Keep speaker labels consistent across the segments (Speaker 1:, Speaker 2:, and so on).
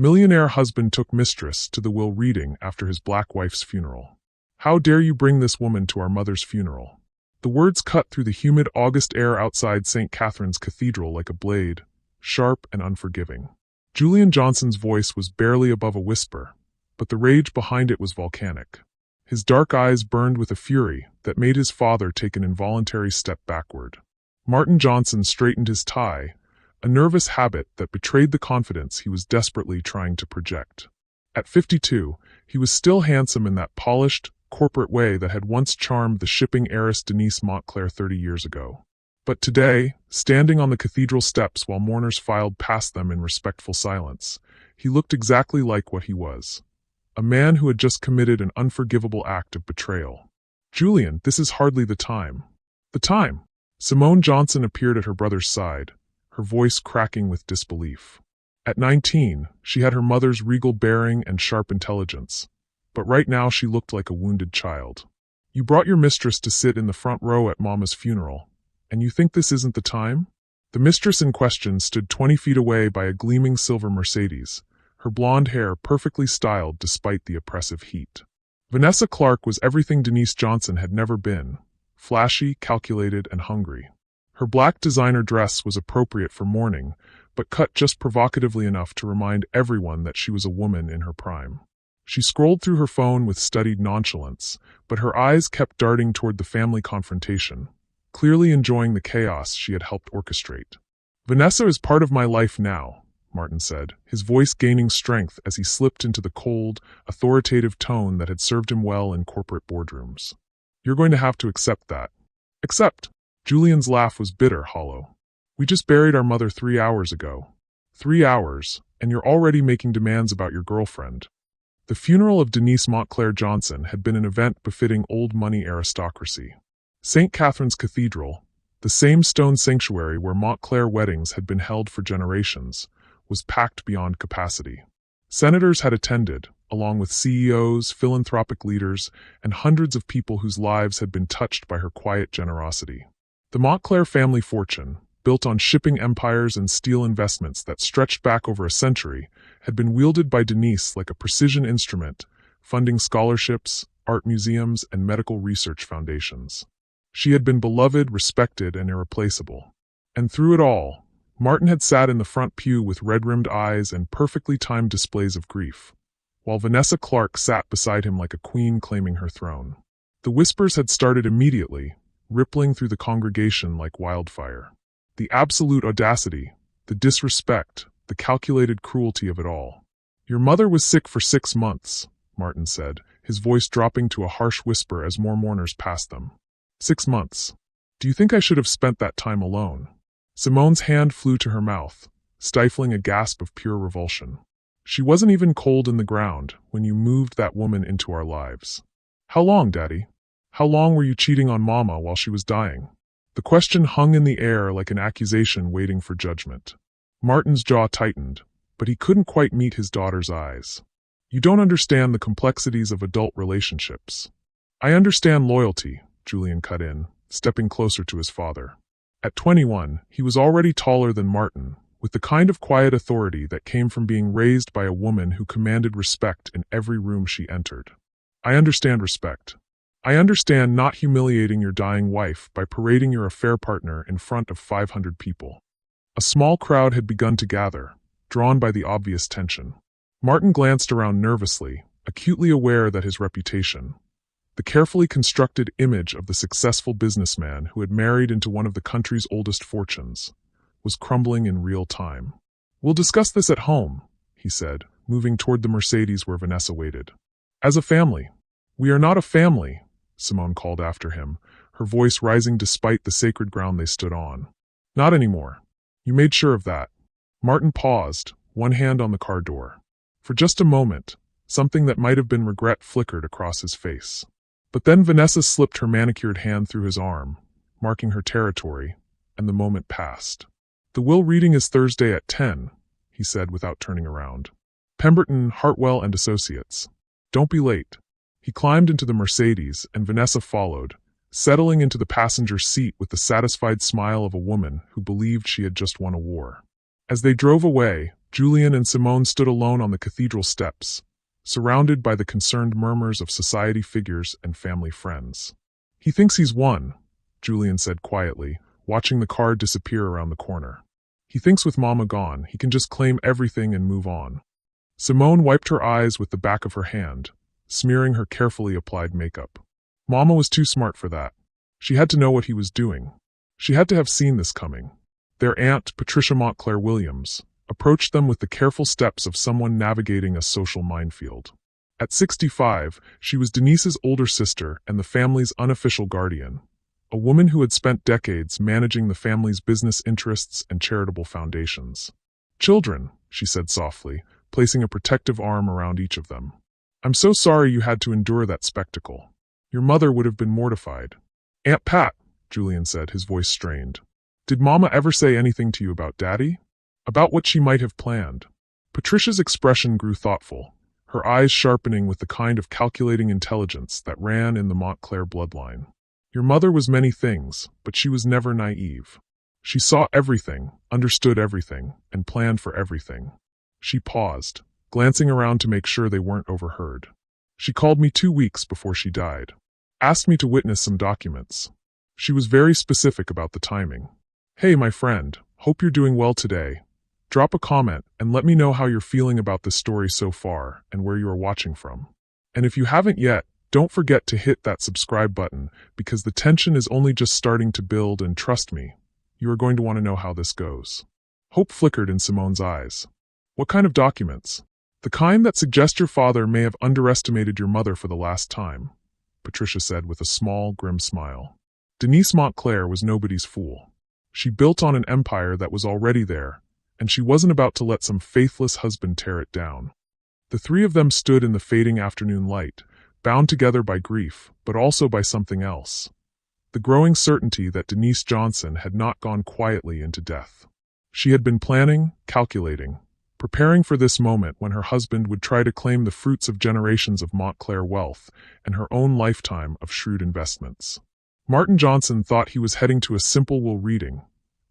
Speaker 1: Millionaire husband took Mistress to the will reading after his black wife's funeral. How dare you bring this woman to our mother's funeral? The words cut through the humid August air outside St. Catherine's Cathedral like a blade, sharp and unforgiving. Julian Johnson's voice was barely above a whisper, but the rage behind it was volcanic. His dark eyes burned with a fury that made his father take an involuntary step backward. Martin Johnson straightened his tie, a nervous habit that betrayed the confidence he was desperately trying to project. At 52, he was still handsome in that polished, corporate way that had once charmed the shipping heiress Denise Montclair 30 years ago. But today, standing on the cathedral steps while mourners filed past them in respectful silence, he looked exactly like what he was. A man who had just committed an unforgivable act of betrayal. Julian, this is hardly the time. The time! Simone Johnson appeared at her brother's side, her voice cracking with disbelief. At 19, she had her mother's regal bearing and sharp intelligence, but right now she looked like a wounded child. You brought your mistress to sit in the front row at Mama's funeral, and you think this isn't the time? The mistress in question stood 20 feet away by a gleaming silver Mercedes, her blonde hair perfectly styled despite the oppressive heat. Vanessa Clark was everything Denise Johnson had never been, flashy, calculated, and hungry. Her black designer dress was appropriate for mourning, but cut just provocatively enough to remind everyone that she was a woman in her prime. She scrolled through her phone with studied nonchalance, but her eyes kept darting toward the family confrontation, clearly enjoying the chaos she had helped orchestrate. Vanessa is part of my life now, Martin said, his voice gaining strength as he slipped into the cold, authoritative tone that had served him well in corporate boardrooms. You're going to have to accept that. Accept? Julian's laugh was bitter, hollow. We just buried our mother 3 hours ago. 3 hours, and you're already making demands about your girlfriend. The funeral of Denise Montclair Johnson had been an event befitting old money aristocracy. St. Catherine's Cathedral, the same stone sanctuary where Montclair weddings had been held for generations, was packed beyond capacity. Senators had attended, along with CEOs, philanthropic leaders, and hundreds of people whose lives had been touched by her quiet generosity. The Montclair family fortune, built on shipping empires and steel investments that stretched back over a century, had been wielded by Denise like a precision instrument, funding scholarships, art museums, and medical research foundations. She had been beloved, respected, and irreplaceable. And through it all, Martin had sat in the front pew with red-rimmed eyes and perfectly timed displays of grief, while Vanessa Clark sat beside him like a queen claiming her throne. The whispers had started immediately, rippling through the congregation like wildfire. The absolute audacity, the disrespect, the calculated cruelty of it all. Your mother was sick for 6 months, Martin said, his voice dropping to a harsh whisper as more mourners passed them. 6 months. Do you think I should have spent that time alone? Simone's hand flew to her mouth, stifling a gasp of pure revulsion. She wasn't even cold in the ground when you moved that woman into our lives. How long, Daddy? How long were you cheating on Mama while she was dying? The question hung in the air like an accusation waiting for judgment. Martin's jaw tightened, but he couldn't quite meet his daughter's eyes. You don't understand the complexities of adult relationships. I understand loyalty, Julian cut in, stepping closer to his father. At 21, he was already taller than Martin, with the kind of quiet authority that came from being raised by a woman who commanded respect in every room she entered. I understand respect. I understand not humiliating your dying wife by parading your affair partner in front of 500 people. A small crowd had begun to gather, drawn by the obvious tension. Martin glanced around nervously, acutely aware that his reputation, the carefully constructed image of the successful businessman who had married into one of the country's oldest fortunes, was crumbling in real time. We'll discuss this at home, he said, moving toward the Mercedes where Vanessa waited. As a family. We are not a family, Simone called after him, her voice rising despite the sacred ground they stood on. Not anymore. You made sure of that. Martin paused, one hand on the car door. For just a moment, something that might have been regret flickered across his face. But then Vanessa slipped her manicured hand through his arm, marking her territory, and the moment passed. The will reading is Thursday at 10, he said without turning around. Pemberton, Hartwell and Associates. Don't be late. He climbed into the Mercedes, and Vanessa followed, settling into the passenger seat with the satisfied smile of a woman who believed she had just won a war. As they drove away, Julian and Simone stood alone on the cathedral steps, surrounded by the concerned murmurs of society figures and family friends. "He thinks he's won," Julian said quietly, watching the car disappear around the corner. "He thinks with Mama gone, he can just claim everything and move on." Simone wiped her eyes with the back of her hand, smearing her carefully applied makeup. Mama was too smart for that. She had to know what he was doing. She had to have seen this coming. Their aunt, Patricia Montclair Williams, approached them with the careful steps of someone navigating a social minefield. At 65, she was Denise's older sister and the family's unofficial guardian, a woman who had spent decades managing the family's business interests and charitable foundations. "Children," she said softly, placing a protective arm around each of them. "I'm so sorry you had to endure that spectacle. Your mother would have been mortified." "Aunt Pat," Julian said, his voice strained. "Did Mama ever say anything to you about Daddy? About what she might have planned?" Patricia's expression grew thoughtful, her eyes sharpening with the kind of calculating intelligence that ran in the Montclair bloodline. "Your mother was many things, but she was never naive. She saw everything, understood everything, and planned for everything." She paused, glancing around to make sure they weren't overheard. "She called me 2 weeks before she died. Asked me to witness some documents. She was very specific about the timing. Hey, my friend, hope you're doing well today. Drop a comment and let me know how you're feeling about this story so far and where you are watching from. And if you haven't yet, don't forget to hit that subscribe button because the tension is only just starting to build, and trust me, you are going to want to know how this goes." Hope flickered in Simone's eyes. "What kind of documents?" "The kind that suggest your father may have underestimated your mother for the last time," Patricia said with a small, grim smile. Denise Montclair was nobody's fool. She built on an empire that was already there, and she wasn't about to let some faithless husband tear it down. The three of them stood in the fading afternoon light, bound together by grief, but also by something else. The growing certainty that Denise Johnson had not gone quietly into death. She had been planning, calculating, preparing for this moment when her husband would try to claim the fruits of generations of Montclair wealth and her own lifetime of shrewd investments. Martin Johnson thought he was heading to a simple will reading,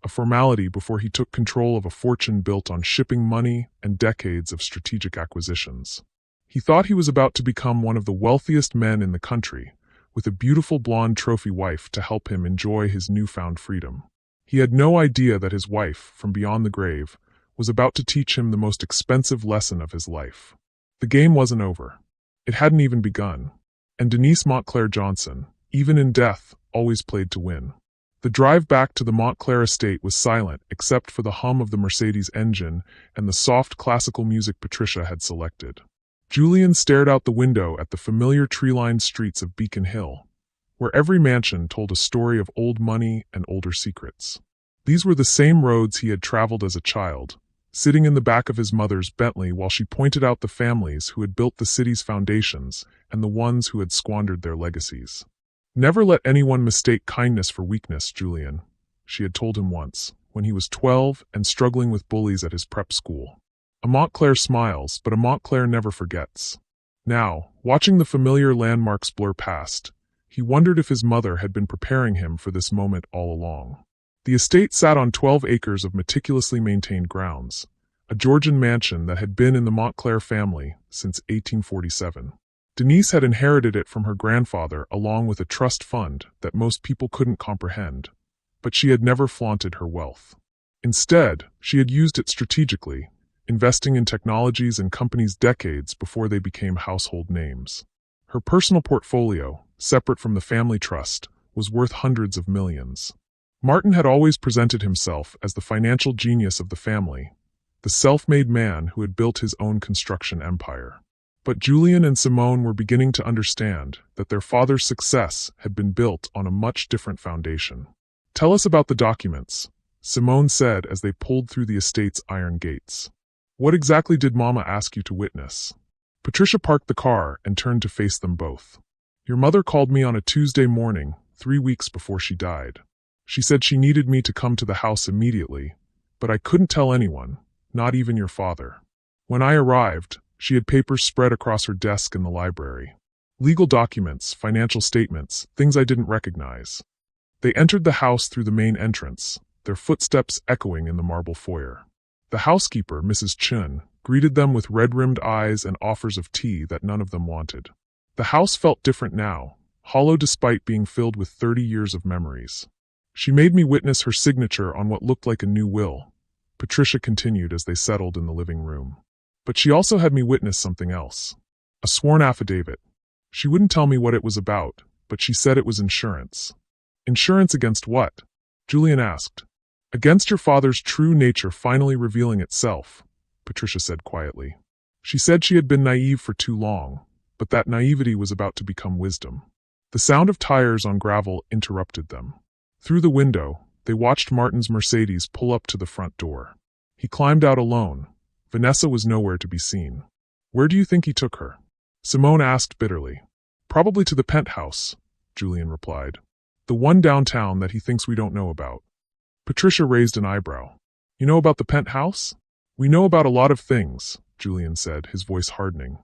Speaker 1: a formality before he took control of a fortune built on shipping money and decades of strategic acquisitions. He thought he was about to become one of the wealthiest men in the country, with a beautiful blonde trophy wife to help him enjoy his newfound freedom. He had no idea that his wife, from beyond the grave, was about to teach him the most expensive lesson of his life. The game wasn't over. It hadn't even begun. And Denise Montclair Johnson, even in death, always played to win. The drive back to the Montclair estate was silent except for the hum of the Mercedes engine and the soft classical music Patricia had selected. Julian stared out the window at the familiar tree-lined streets of Beacon Hill, where every mansion told a story of old money and older secrets. These were the same roads he had traveled as a child, sitting in the back of his mother's Bentley while she pointed out the families who had built the city's foundations and the ones who had squandered their legacies. "Never let anyone mistake kindness for weakness, Julian," she had told him once, when he was 12 and struggling with bullies at his prep school. A Montclair smiles, but a Montclair never forgets. Now, watching the familiar landmarks blur past, he wondered if his mother had been preparing him for this moment all along. The estate sat on 12 acres of meticulously maintained grounds, a Georgian mansion that had been in the Montclair family since 1847. Denise had inherited it from her grandfather along with a trust fund that most people couldn't comprehend, but she had never flaunted her wealth. Instead, she had used it strategically, investing in technologies and companies decades before they became household names. Her personal portfolio, separate from the family trust, was worth hundreds of millions. Martin had always presented himself as the financial genius of the family, the self-made man who had built his own construction empire. But Julian and Simone were beginning to understand that their father's success had been built on a much different foundation. "Tell us about the documents," Simone said as they pulled through the estate's iron gates. "What exactly did Mama ask you to witness?" Patricia parked the car and turned to face them both. "Your mother called me on a Tuesday morning, 3 weeks before she died. She said she needed me to come to the house immediately, but I couldn't tell anyone, not even your father. When I arrived, she had papers spread across her desk in the library. Legal documents, financial statements, things I didn't recognize. They entered the house through the main entrance, their footsteps echoing in the marble foyer. The housekeeper, Mrs. Chun, greeted them with red-rimmed eyes and offers of tea that none of them wanted. The house felt different now, hollow despite being filled with 30 years of memories. She made me witness her signature on what looked like a new will, Patricia continued as they settled in the living room. But she also had me witness something else. A sworn affidavit. She wouldn't tell me what it was about, but she said it was insurance. Insurance against what? Julian asked. Against your father's true nature finally revealing itself, Patricia said quietly. She said she had been naive for too long, but that naivety was about to become wisdom. The sound of tires on gravel interrupted them. Through the window, they watched Martin's Mercedes pull up to the front door. He climbed out alone. Vanessa was nowhere to be seen. Where do you think he took her? Simone asked bitterly. Probably to the penthouse, Julian replied. The one downtown that he thinks we don't know about. Patricia raised an eyebrow. You know about the penthouse? We know about a lot of things, Julian said, his voice hardening.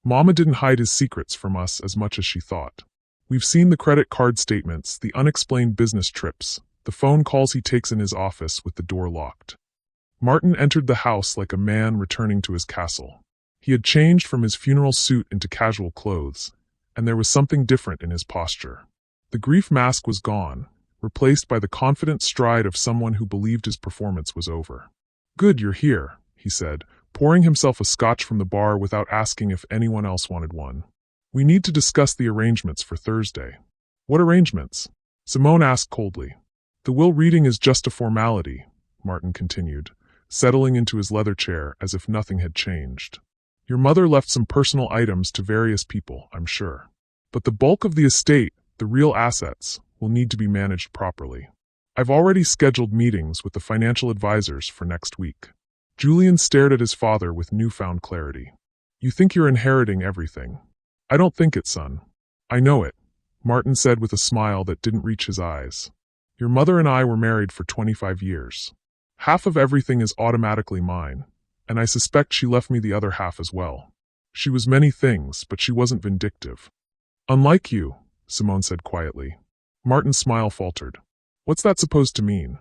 Speaker 1: Mama didn't hide his secrets from us as much as she thought. We've seen the credit card statements, the unexplained business trips, the phone calls he takes in his office with the door locked. Martin entered the house like a man returning to his castle. He had changed from his funeral suit into casual clothes, and there was something different in his posture. The grief mask was gone, replaced by the confident stride of someone who believed his performance was over. Good, you're here, he said, pouring himself a scotch from the bar without asking if anyone else wanted one. We need to discuss the arrangements for Thursday. What arrangements? Simone asked coldly. The will reading is just a formality, Martin continued, settling into his leather chair as if nothing had changed. Your mother left some personal items to various people, I'm sure. But the bulk of the estate, the real assets, will need to be managed properly. I've already scheduled meetings with the financial advisors for next week. Julian stared at his father with newfound clarity. You think you're inheriting everything. I don't think it, son. I know it, Martin said with a smile that didn't reach his eyes. Your mother and I were married for 25 years. Half of everything is automatically mine, and I suspect she left me the other half as well. She was many things, but she wasn't vindictive. Unlike you, Simone said quietly. Martin's smile faltered. What's that supposed to mean?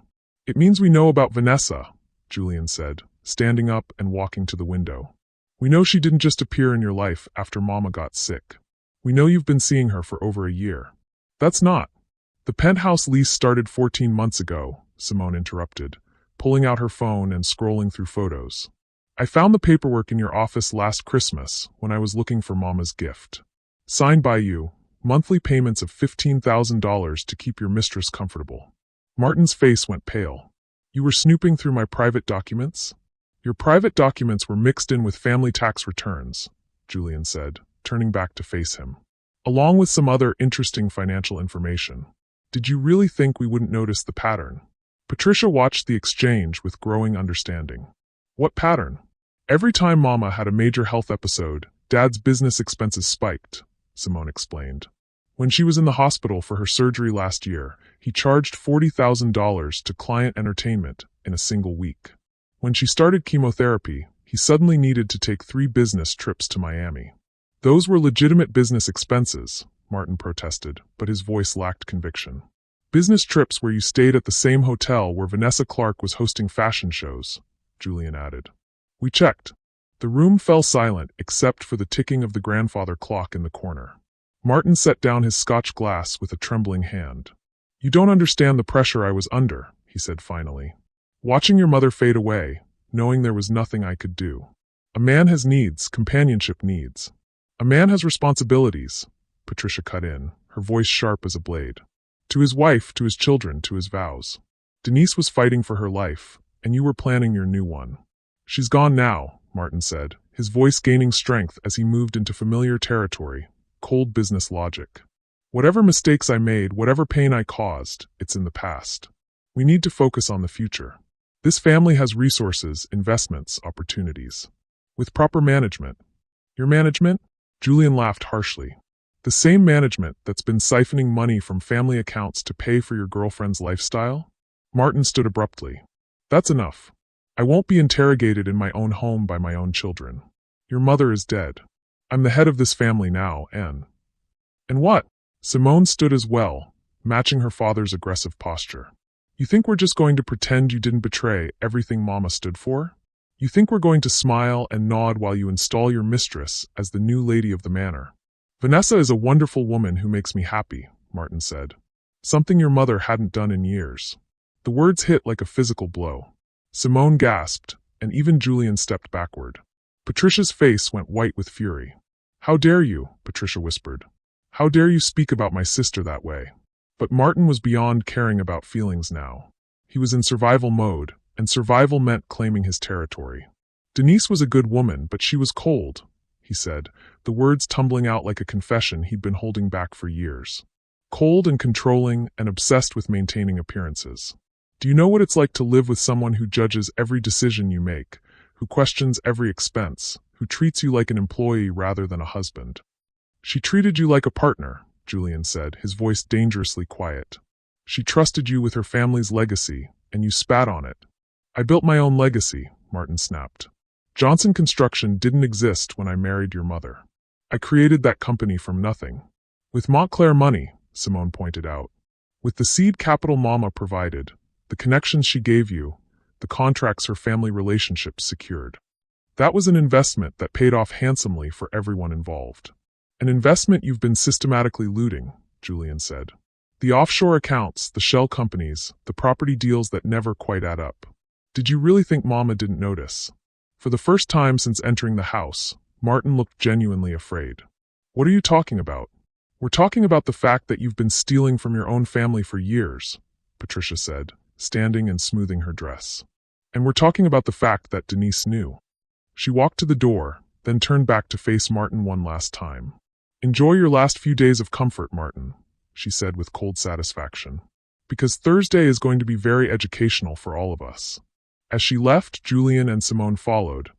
Speaker 1: It means we know about Vanessa, Julian said, standing up and walking to the window. We know she didn't just appear in your life after Mama got sick. We know you've been seeing her for over a year. That's not. The penthouse lease started 14 months ago, Simone interrupted, pulling out her phone and scrolling through photos. I found the paperwork in your office last Christmas when I was looking for Mama's gift. Signed by you, monthly payments of $15,000 to keep your mistress comfortable. Martin's face went pale. You were snooping through my private documents? Your private documents were mixed in with family tax returns, Julian said, turning back to face him. Along with some other interesting financial information. Did you really think we wouldn't notice the pattern? Patricia watched the exchange with growing understanding. What pattern? Every time Mama had a major health episode, Dad's business expenses spiked, Simone explained. When she was in the hospital for her surgery last year, he charged $40,000 to client entertainment in a single week. When she started chemotherapy, he suddenly needed to take 3 business trips to Miami. Those were legitimate business expenses, Martin protested, but his voice lacked conviction. Business trips where you stayed at the same hotel where Vanessa Clark was hosting fashion shows, Julian added. We checked. The room fell silent except for the ticking of the grandfather clock in the corner. Martin set down his scotch glass with a trembling hand. You don't understand the pressure I was under, he said finally. Watching your mother fade away, knowing there was nothing I could do. A man has needs, companionship needs. A man has responsibilities, Patricia cut in, her voice sharp as a blade. To his wife, to his children, to his vows. Denise was fighting for her life, and you were planning your new one. She's gone now, Martin said, his voice gaining strength as he moved into familiar territory, cold business logic. Whatever mistakes I made, whatever pain I caused, it's in the past. We need to focus on the future. This family has resources, investments, opportunities. With proper management. Your management? Julian laughed harshly. The same management that's been siphoning money from family accounts to pay for your girlfriend's lifestyle? Martin stood abruptly. That's enough. I won't be interrogated in my own home by my own children. Your mother is dead. I'm the head of this family now, and what? Simone stood as well, matching her father's aggressive posture. You think we're just going to pretend you didn't betray everything Mama stood for? You think we're going to smile and nod while you install your mistress as the new lady of the manor. Vanessa is a wonderful woman who makes me happy, Martin said. Something your mother hadn't done in years. The words hit like a physical blow. Simone gasped, and even Julian stepped backward. Patricia's face went white with fury. How dare you, Patricia whispered. How dare you speak about my sister that way? But Martin was beyond caring about feelings now. He was in survival mode, and survival meant claiming his territory. Denise was a good woman, but she was cold, he said, the words tumbling out like a confession he'd been holding back for years. Cold and controlling and obsessed with maintaining appearances. Do you know what it's like to live with someone who judges every decision you make, who questions every expense, who treats you like an employee rather than a husband? She treated you like a partner, Julian said, his voice dangerously quiet. She trusted you with her family's legacy, and you spat on it. I built my own legacy, Martin snapped. Johnson Construction didn't exist when I married your mother. I created that company from nothing. With Montclair money, Simone pointed out. With the seed capital Mama provided, the connections she gave you, the contracts her family relationships secured. That was an investment that paid off handsomely for everyone involved. An investment you've been systematically looting, Julian said. The offshore accounts, the shell companies, the property deals that never quite add up. Did you really think Mama didn't notice? For the first time since entering the house, Martin looked genuinely afraid. What are you talking about? We're talking about the fact that you've been stealing from your own family for years, Patricia said, standing and smoothing her dress. And we're talking about the fact that Denise knew. She walked to the door, then turned back to face Martin one last time. Enjoy your last few days of comfort, Martin, she said with cold satisfaction. Because Thursday is going to be very educational for all of us. As she left, Julian and Simone followed,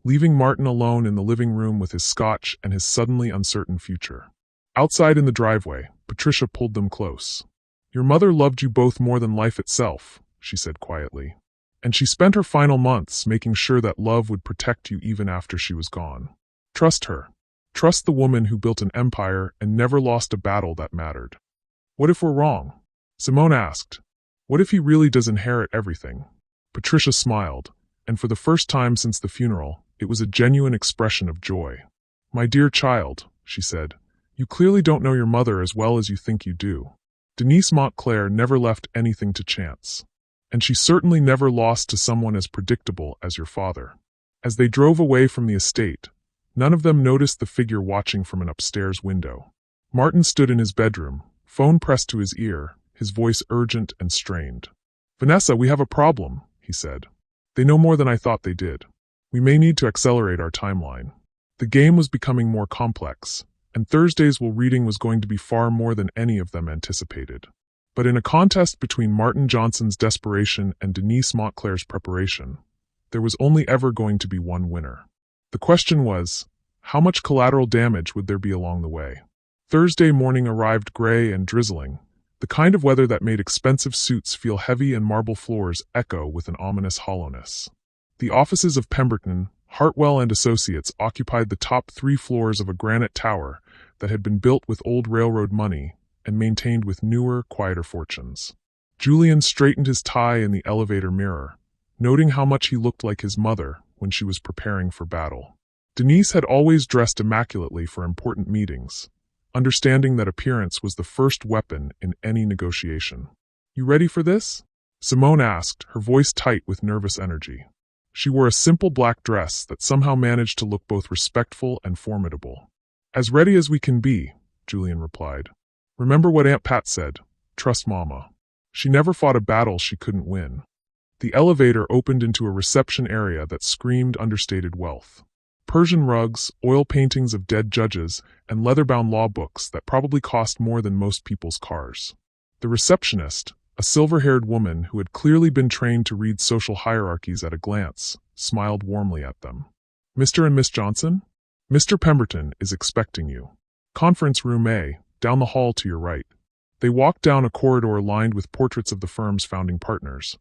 Speaker 1: leaving Martin alone in the living room with his scotch and his suddenly uncertain future. Outside in the driveway, Patricia pulled them close. Your mother loved you both more than life itself, she said quietly. And she spent her final months making sure that love would protect you even after she was gone. Trust her. Trust the woman who built an empire and never lost a battle that mattered. What if we're wrong? Simone asked. What if he really does inherit everything? Patricia smiled, and for the first time since the funeral, it was a genuine expression of joy. My dear child, she said, you clearly don't know your mother as well as you think you do. Denise Montclair never left anything to chance. And she certainly never lost to someone as predictable as your father. As they drove away from the estate, none of them noticed the figure watching from an upstairs window. Martin stood in his bedroom, phone pressed to his ear, his voice urgent and strained. Vanessa, we have a problem, he said. They know more than I thought they did. We may need to accelerate our timeline. The game was becoming more complex, and Thursday's reading was going to be far more than any of them anticipated. But in a contest between Martin Johnson's desperation and Denise Montclair's preparation, there was only ever going to be one winner. The question was, how much collateral damage would there be along the way? Thursday morning arrived gray and drizzling, the kind of weather that made expensive suits feel heavy and marble floors echo with an ominous hollowness. The offices of Pemberton, Hartwell and Associates occupied the top 3 floors of a granite tower that had been built with old railroad money and maintained with newer, quieter fortunes. Julian straightened his tie in the elevator mirror, noting how much he looked like his mother when she was preparing for battle. Denise had always dressed immaculately for important meetings, understanding that appearance was the first weapon in any negotiation. You ready for this? Simone asked, her voice tight with nervous energy. She wore a simple black dress that somehow managed to look both respectful and formidable. As ready as we can be, Julian replied. Remember what Aunt Pat said, trust Mama. She never fought a battle she couldn't win. The elevator opened into a reception area that screamed understated wealth. Persian rugs, oil paintings of dead judges, and leather-bound law books that probably cost more than most people's cars. The receptionist, a silver-haired woman who had clearly been trained to read social hierarchies at a glance, smiled warmly at them. Mr. and Miss Johnson? Mr. Pemberton is expecting you. Conference room A, down the hall to your right. They walked down a corridor lined with portraits of the firm's founding partners.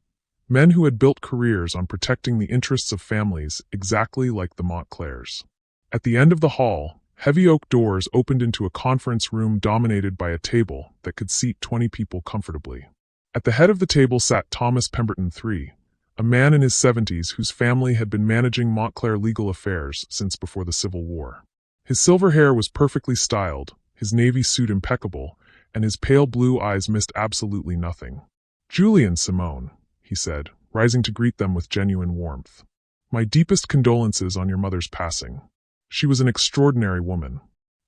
Speaker 1: Men who had built careers on protecting the interests of families exactly like the Montclairs. At the end of the hall, heavy oak doors opened into a conference room dominated by a table that could seat 20 people comfortably. At the head of the table sat Thomas Pemberton III, a man in his 70s whose family had been managing Montclair legal affairs since before the Civil War. His silver hair was perfectly styled, his navy suit impeccable, and his pale blue eyes missed absolutely nothing. "Julian, Simone," he said, rising to greet them with genuine warmth. "My deepest condolences on your mother's passing. She was an extraordinary woman."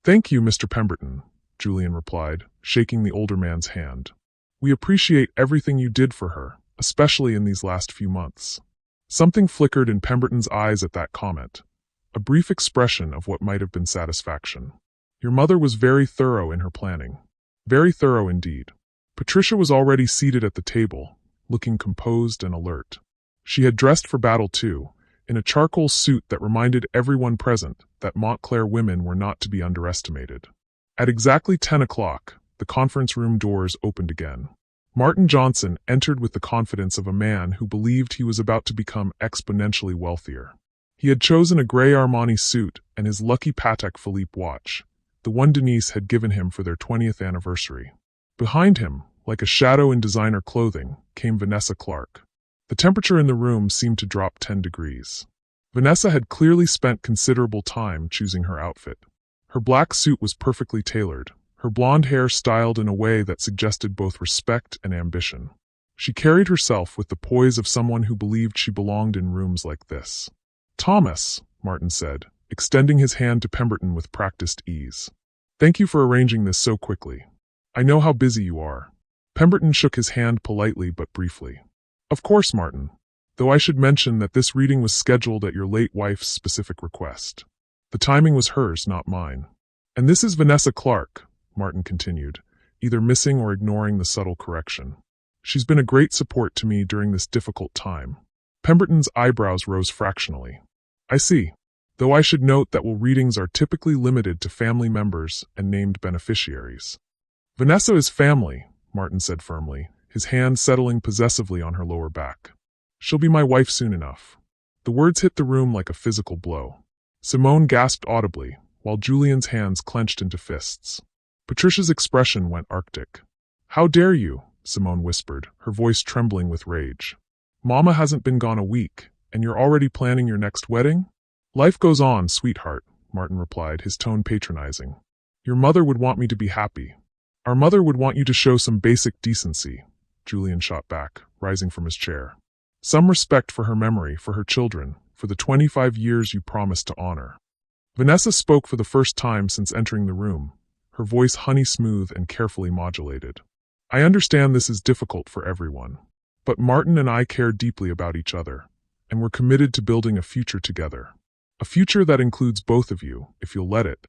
Speaker 1: "Thank you, Mr. Pemberton," Julian replied, shaking the older man's hand. "We appreciate everything you did for her, especially in these last few months." Something flickered in Pemberton's eyes at that comment, a brief expression of what might have been satisfaction. "Your mother was very thorough in her planning." Very thorough indeed. Patricia was already seated at the table, looking composed and alert. She had dressed for battle too, in a charcoal suit that reminded everyone present that Montclair women were not to be underestimated. At exactly 10 o'clock, the conference room doors opened again. Martin Johnson entered with the confidence of a man who believed he was about to become exponentially wealthier. He had chosen a gray Armani suit and his lucky Patek Philippe watch, the one Denise had given him for their 20th anniversary. Behind him, like a shadow in designer clothing, came Vanessa Clark. The temperature in the room seemed to drop 10 degrees. Vanessa had clearly spent considerable time choosing her outfit. Her black suit was perfectly tailored, her blonde hair styled in a way that suggested both respect and ambition. She carried herself with the poise of someone who believed she belonged in rooms like this. "Thomas," Martin said, extending his hand to Pemberton with practiced ease. "Thank you for arranging this so quickly. I know how busy you are." Pemberton shook his hand politely but briefly. "Of course, Martin, though I should mention that this reading was scheduled at your late wife's specific request. The timing was hers, not mine. And this is Vanessa Clark," Martin continued, either missing or ignoring the subtle correction. "She's been a great support to me during this difficult time." Pemberton's eyebrows rose fractionally. "I see. Though I should note that readings are typically limited to family members and named beneficiaries." "Vanessa is family," Martin said firmly, his hand settling possessively on her lower back. "She'll be my wife soon enough." The words hit the room like a physical blow. Simone gasped audibly, while Julian's hands clenched into fists. Patricia's expression went arctic. "How dare you?" Simone whispered, her voice trembling with rage. "Mama hasn't been gone a week, and you're already planning your next wedding?" "Life goes on, sweetheart," Martin replied, his tone patronizing. "Your mother would want me to be happy. Our mother would want you to show some basic decency," Julian shot back, rising from his chair. "Some respect for her memory, for her children, for the 25 years you promised to honor." Vanessa spoke for the first time since entering the room, her voice honey-smooth and carefully modulated. "I understand this is difficult for everyone, but Martin and I care deeply about each other, and we're committed to building a future together. A future that includes both of you, if you'll let it."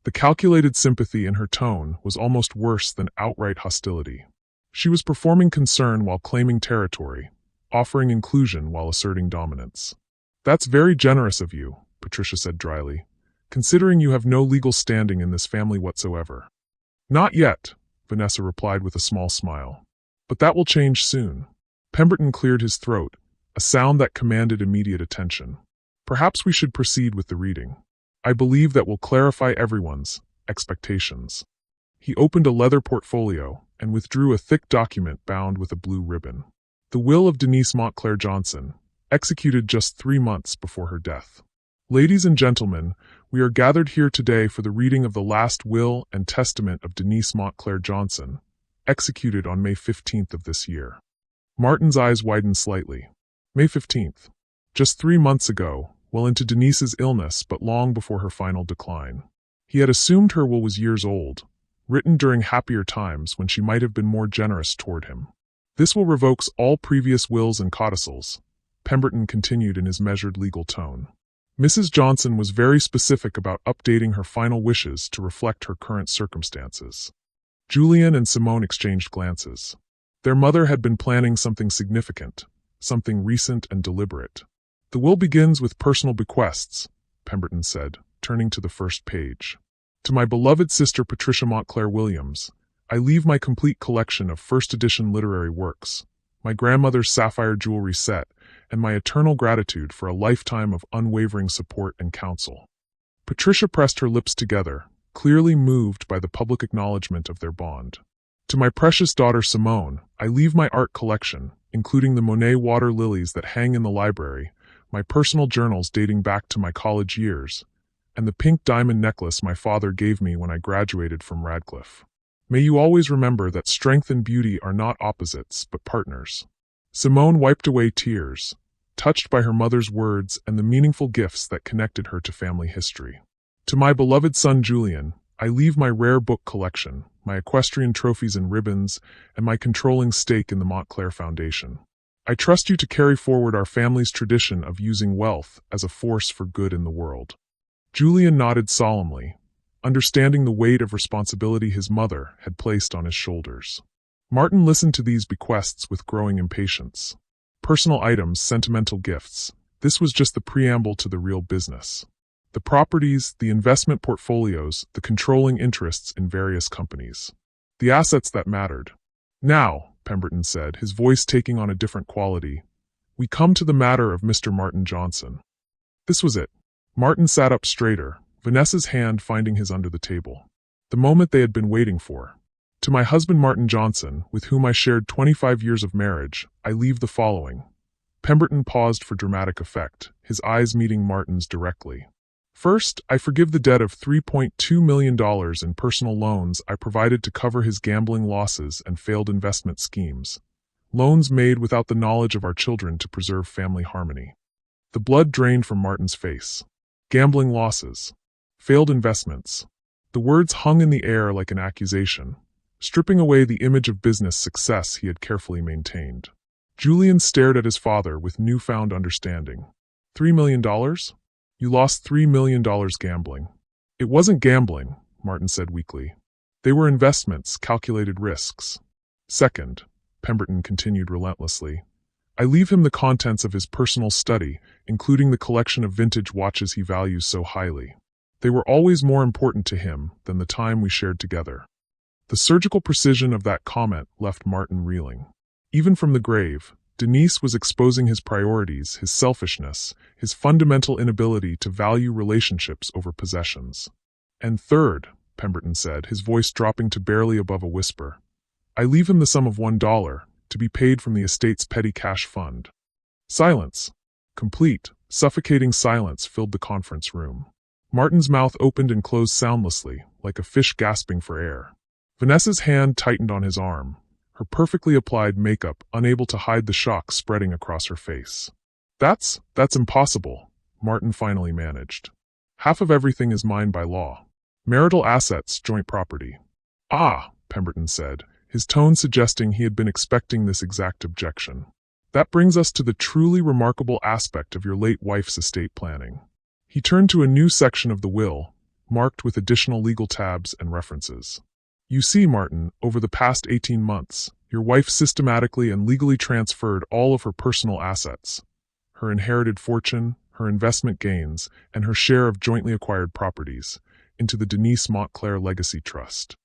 Speaker 1: The calculated sympathy in her tone was almost worse than outright hostility. She was performing concern while claiming territory, offering inclusion while asserting dominance. "That's very generous of you," Patricia said dryly, "considering you have no legal standing in this family whatsoever." "Not yet," Vanessa replied with a small smile. "But that will change soon." Pemberton cleared his throat, a sound that commanded immediate attention. "Perhaps we should proceed with the reading. I believe that will clarify everyone's expectations." He opened a leather portfolio and withdrew a thick document bound with a blue ribbon. The will of Denise Montclair Johnson, executed just 3 months before her death. "Ladies and gentlemen, we are gathered here today for the reading of the last will and testament of Denise Montclair Johnson, executed on May 15th of this year." Martin's eyes widened slightly. May 15th. Just 3 months ago, well into Denise's illness but long before her final decline. He had assumed her will was years old, written during happier times when she might have been more generous toward him. "This will revokes all previous wills and codicils," Pemberton continued in his measured legal tone. "Mrs. Johnson was very specific about updating her final wishes to reflect her current circumstances." Julian and Simone exchanged glances. Their mother had been planning something significant, something recent and deliberate. "The will begins with personal bequests," Pemberton said, turning to the first page. "To my beloved sister Patricia Montclair Williams, I leave my complete collection of first-edition literary works, my grandmother's sapphire jewelry set, and my eternal gratitude for a lifetime of unwavering support and counsel." Patricia pressed her lips together, clearly moved by the public acknowledgement of their bond. "To my precious daughter Simone, I leave my art collection, including the Monet water lilies that hang in the library, my personal journals dating back to my college years, and the pink diamond necklace my father gave me when I graduated from Radcliffe. May you always remember that strength and beauty are not opposites, but partners. Simone wiped away tears, touched by her mother's words and the meaningful gifts that connected her to family history. To my beloved son Julian, I leave my rare book collection, my equestrian trophies and ribbons, and my controlling stake in the Montclair Foundation. I trust you to carry forward our family's tradition of using wealth as a force for good in the world. Julian nodded solemnly, understanding the weight of responsibility his mother had placed on his shoulders. Martin listened to these bequests with growing impatience. Personal items, sentimental gifts. This was just the preamble to the real business. The properties, the investment portfolios, the controlling interests in various companies. The assets that mattered. Now, Pemberton said, his voice taking on a different quality, we come to the matter of Mr. Martin Johnson. This was it. Martin sat up straighter, Vanessa's hand finding his under the table. The moment they had been waiting for. To my husband Martin Johnson, with whom I shared 25 years of marriage, I leave the following. Pemberton paused for dramatic effect, his eyes meeting Martin's directly. First, I forgive the debt of $3.2 million in personal loans I provided to cover his gambling losses and failed investment schemes. Loans made without the knowledge of our children to preserve family harmony. The blood drained from Martin's face. Gambling losses. Failed investments. The words hung in the air like an accusation, stripping away the image of business success he had carefully maintained. Julian stared at his father with newfound understanding. $3 million? You lost $3 million gambling. It wasn't gambling, Martin said weakly. They were investments, calculated risks. Second, Pemberton continued relentlessly, I leave him the contents of his personal study, including the collection of vintage watches he values so highly. They were always more important to him than the time we shared together. The surgical precision of that comment left Martin reeling. Even from the grave, Denise was exposing his priorities, his selfishness, his fundamental inability to value relationships over possessions. And third, Pemberton said, his voice dropping to barely above a whisper, I leave him the sum of $1, to be paid from the estate's petty cash fund. Silence. Complete, suffocating silence filled the conference room. Martin's mouth opened and closed soundlessly, like a fish gasping for air. Vanessa's hand tightened on his arm, her perfectly applied makeup unable to hide the shock spreading across her face. That's impossible, Martin finally managed. Half of everything is mine by law. Marital assets, joint property. Ah, Pemberton said, his tone suggesting he had been expecting this exact objection. That brings us to the truly remarkable aspect of your late wife's estate planning. He turned to a new section of the will, marked with additional legal tabs and references. You see, Martin, over the past 18 months, your wife systematically and legally transferred all of her personal assets, her inherited fortune, her investment gains, and her share of jointly acquired properties, into the Denise Montclair Legacy Trust.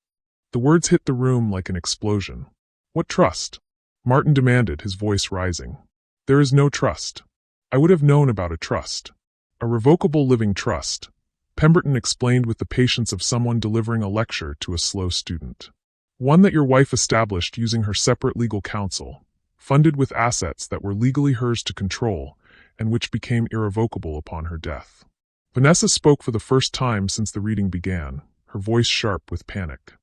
Speaker 1: The words hit the room like an explosion. What trust? Martin demanded, his voice rising. There is no trust. I would have known about a trust. A revocable living trust, Pemberton explained with the patience of someone delivering a lecture to a slow student. One that your wife established using her separate legal counsel, funded with assets that were legally hers to control, and which became irrevocable upon her death. Vanessa spoke for the first time since the reading began, her voice sharp with panic.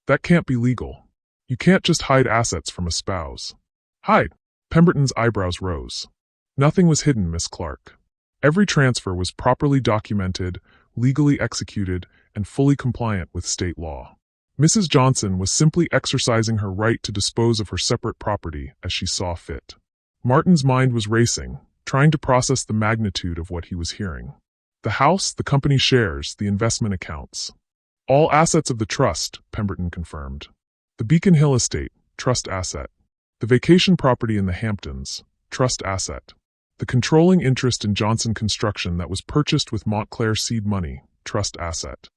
Speaker 1: That can't be legal. You can't just hide assets from a spouse. Hide? Pemberton's eyebrows rose. Nothing was hidden, Miss Clark. Every transfer was properly documented, legally executed, and fully compliant with state law. Mrs. Johnson was simply exercising her right to dispose of her separate property as she saw fit. Martin's mind was racing, trying to process the magnitude of what he was hearing. The house, the company shares, the investment accounts. All assets of the trust, Pemberton confirmed. The Beacon Hill estate, trust asset. The vacation property in the Hamptons, trust asset. The controlling interest in Johnson Construction that was purchased with Montclair seed money, trust asset.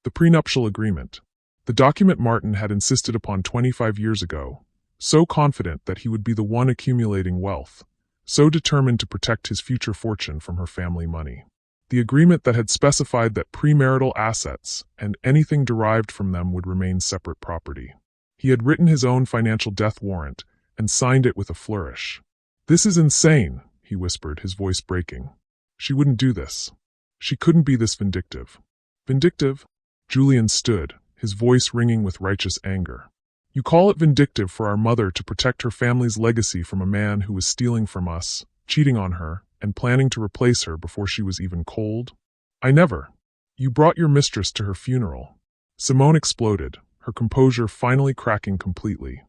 Speaker 1: The prenuptial agreement. The document Martin had insisted upon 25 years ago, so confident that he would be the one accumulating wealth, so determined to protect his future fortune from her family money. The agreement that had specified that premarital assets and anything derived from them would remain separate property. He had written his own financial death warrant and signed it with a flourish. "This is insane," he whispered, his voice breaking. "She wouldn't do this. She couldn't be this vindictive." "Vindictive?" Julian stood, his voice ringing with righteous anger. "You call it vindictive for our mother to protect her family's legacy from a man who was stealing from us, cheating on her, and planning to replace her before she was even cold? I never. You brought your mistress to her funeral." Simone exploded, her composure finally cracking completely.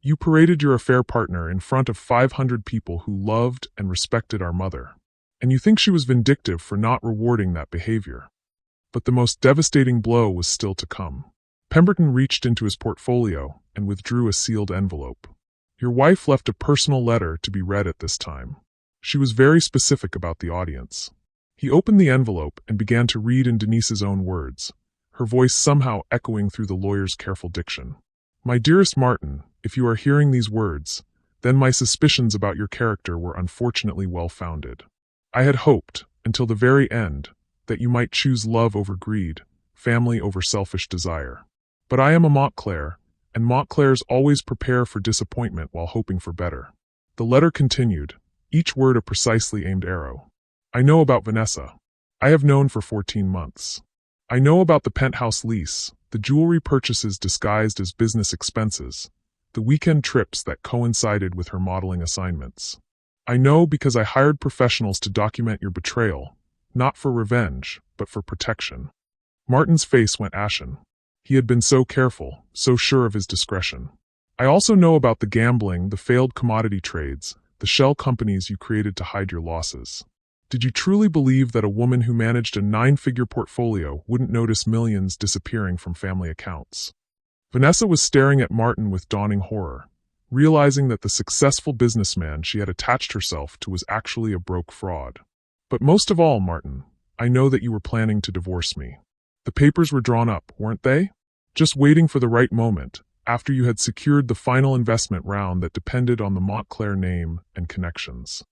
Speaker 1: "You paraded your affair partner in front of 500 people who loved and respected our mother. And you think she was vindictive for not rewarding that behavior." But the most devastating blow was still to come. Pemberton reached into his portfolio and withdrew a sealed envelope. "Your wife left a personal letter to be read at this time. She was very specific about the audience." He opened the envelope and began to read in Denise's own words, her voice somehow echoing through the lawyer's careful diction. "My dearest Martin, if you are hearing these words, then my suspicions about your character were unfortunately well-founded. I had hoped, until the very end, that you might choose love over greed, family over selfish desire. But I am a Montclair, and Montclairs always prepare for disappointment while hoping for better." The letter continued, each word a precisely aimed arrow. "I know about Vanessa. I have known for 14 months. I know about the penthouse lease, the jewelry purchases disguised as business expenses, the weekend trips that coincided with her modeling assignments. I know because I hired professionals to document your betrayal, not for revenge, but for protection." Martin's face went ashen. He had been so careful, so sure of his discretion. "I also know about the gambling, the failed commodity trades, the shell companies you created to hide your losses. Did you truly believe that a woman who managed a 9-figure portfolio wouldn't notice millions disappearing from family accounts?" Vanessa was staring at Martin with dawning horror, realizing that the successful businessman she had attached herself to was actually a broke fraud. "But most of all, Martin, I know that you were planning to divorce me. The papers were drawn up, weren't they? Just waiting for the right moment, after you had secured the final investment round that depended on the Montclair name and connections."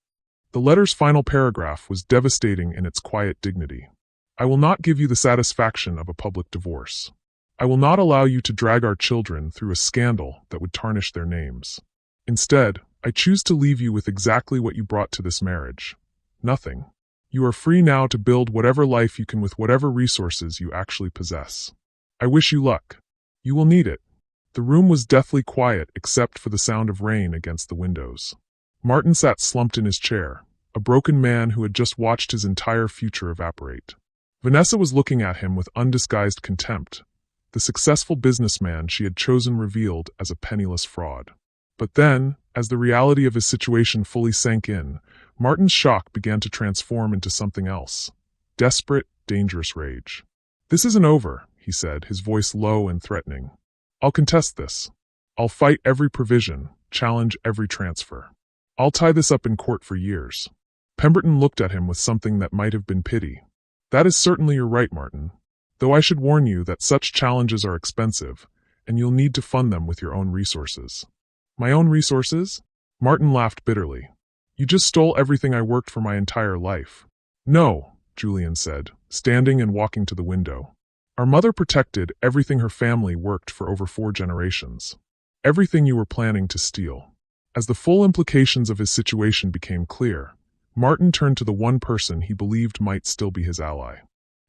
Speaker 1: The letter's final paragraph was devastating in its quiet dignity. "I will not give you the satisfaction of a public divorce. I will not allow you to drag our children through a scandal that would tarnish their names. Instead, I choose to leave you with exactly what you brought to this marriage. Nothing. You are free now to build whatever life you can with whatever resources you actually possess. I wish you luck. You will need it." The room was deathly quiet except for the sound of rain against the windows. Martin sat slumped in his chair, a broken man who had just watched his entire future evaporate. Vanessa was looking at him with undisguised contempt, the successful businessman she had chosen revealed as a penniless fraud. But then, as the reality of his situation fully sank in, Martin's shock began to transform into something else. Desperate, dangerous rage. "This isn't over," he said, his voice low and threatening. "I'll contest this. I'll fight every provision, challenge every transfer. I'll tie this up in court for years." Pemberton looked at him with something that might have been pity. "That is certainly your right, Martin. Though I should warn you that such challenges are expensive, and you'll need to fund them with your own resources." "My own resources?" Martin laughed bitterly. "You just stole everything I worked for my entire life." "No," Julian said, standing and walking to the window. "Our mother protected everything her family worked for over 4 generations. Everything you were planning to steal." As the full implications of his situation became clear, Martin turned to the one person he believed might still be his ally.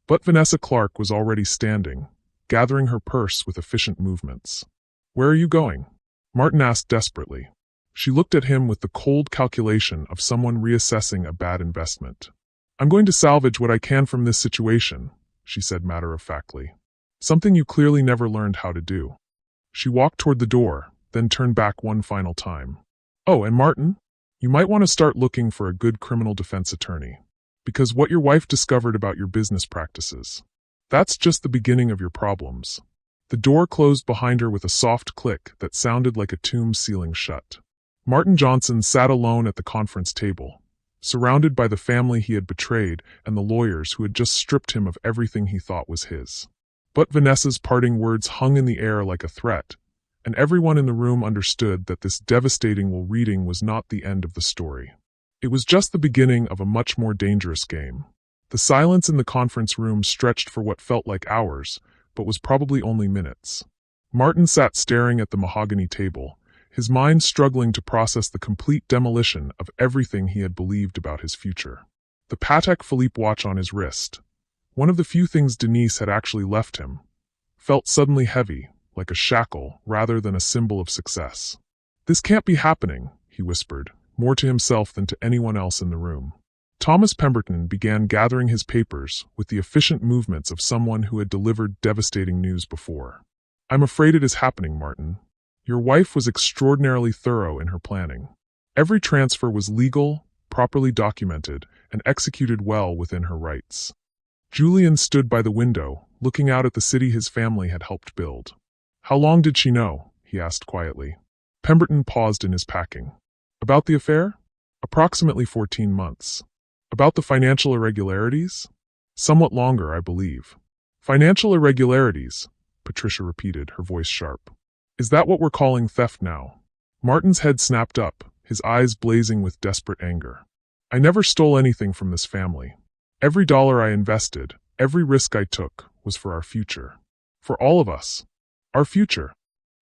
Speaker 1: But Vanessa Clark was already standing, gathering her purse with efficient movements. "Where are you going?" Martin asked desperately. She looked at him with the cold calculation of someone reassessing a bad investment. "I'm going to salvage what I can from this situation," she said matter-of-factly. "Something you clearly never learned how to do." She walked toward the door, then turned back one final time. "Oh, and Martin, you might want to start looking for a good criminal defense attorney. Because what your wife discovered about your business practices, that's just the beginning of your problems." The door closed behind her with a soft click that sounded like a tomb sealing shut. Martin Johnson sat alone at the conference table, surrounded by the family he had betrayed and the lawyers who had just stripped him of everything he thought was his. But Vanessa's parting words hung in the air like a threat, and everyone in the room understood that this devastating reading was not the end of the story. It was just the beginning of a much more dangerous game. The silence in the conference room stretched for what felt like hours, but was probably only minutes. Martin sat staring at the mahogany table, his mind struggling to process the complete demolition of everything he had believed about his future. The Patek Philippe watch on his wrist, one of the few things Denise had actually left him, felt suddenly heavy, like a shackle rather than a symbol of success. "This can't be happening," he whispered, more to himself than to anyone else in the room. Thomas Pemberton began gathering his papers with the efficient movements of someone who had delivered devastating news before. "I'm afraid it is happening, Martin. Your wife was extraordinarily thorough in her planning. Every transfer was legal, properly documented, and executed well within her rights." Julian stood by the window, looking out at the city his family had helped build. "How long did she know?" he asked quietly. Pemberton paused in his packing. "About the affair?" "Approximately 14 months. "About the financial irregularities?" "Somewhat longer, I believe." "Financial irregularities," Patricia repeated, her voice sharp. "Is that what we're calling theft now?" Martin's head snapped up, his eyes blazing with desperate anger. "I never stole anything from this family. Every dollar I invested, every risk I took, was for our future. For all of us. Our future."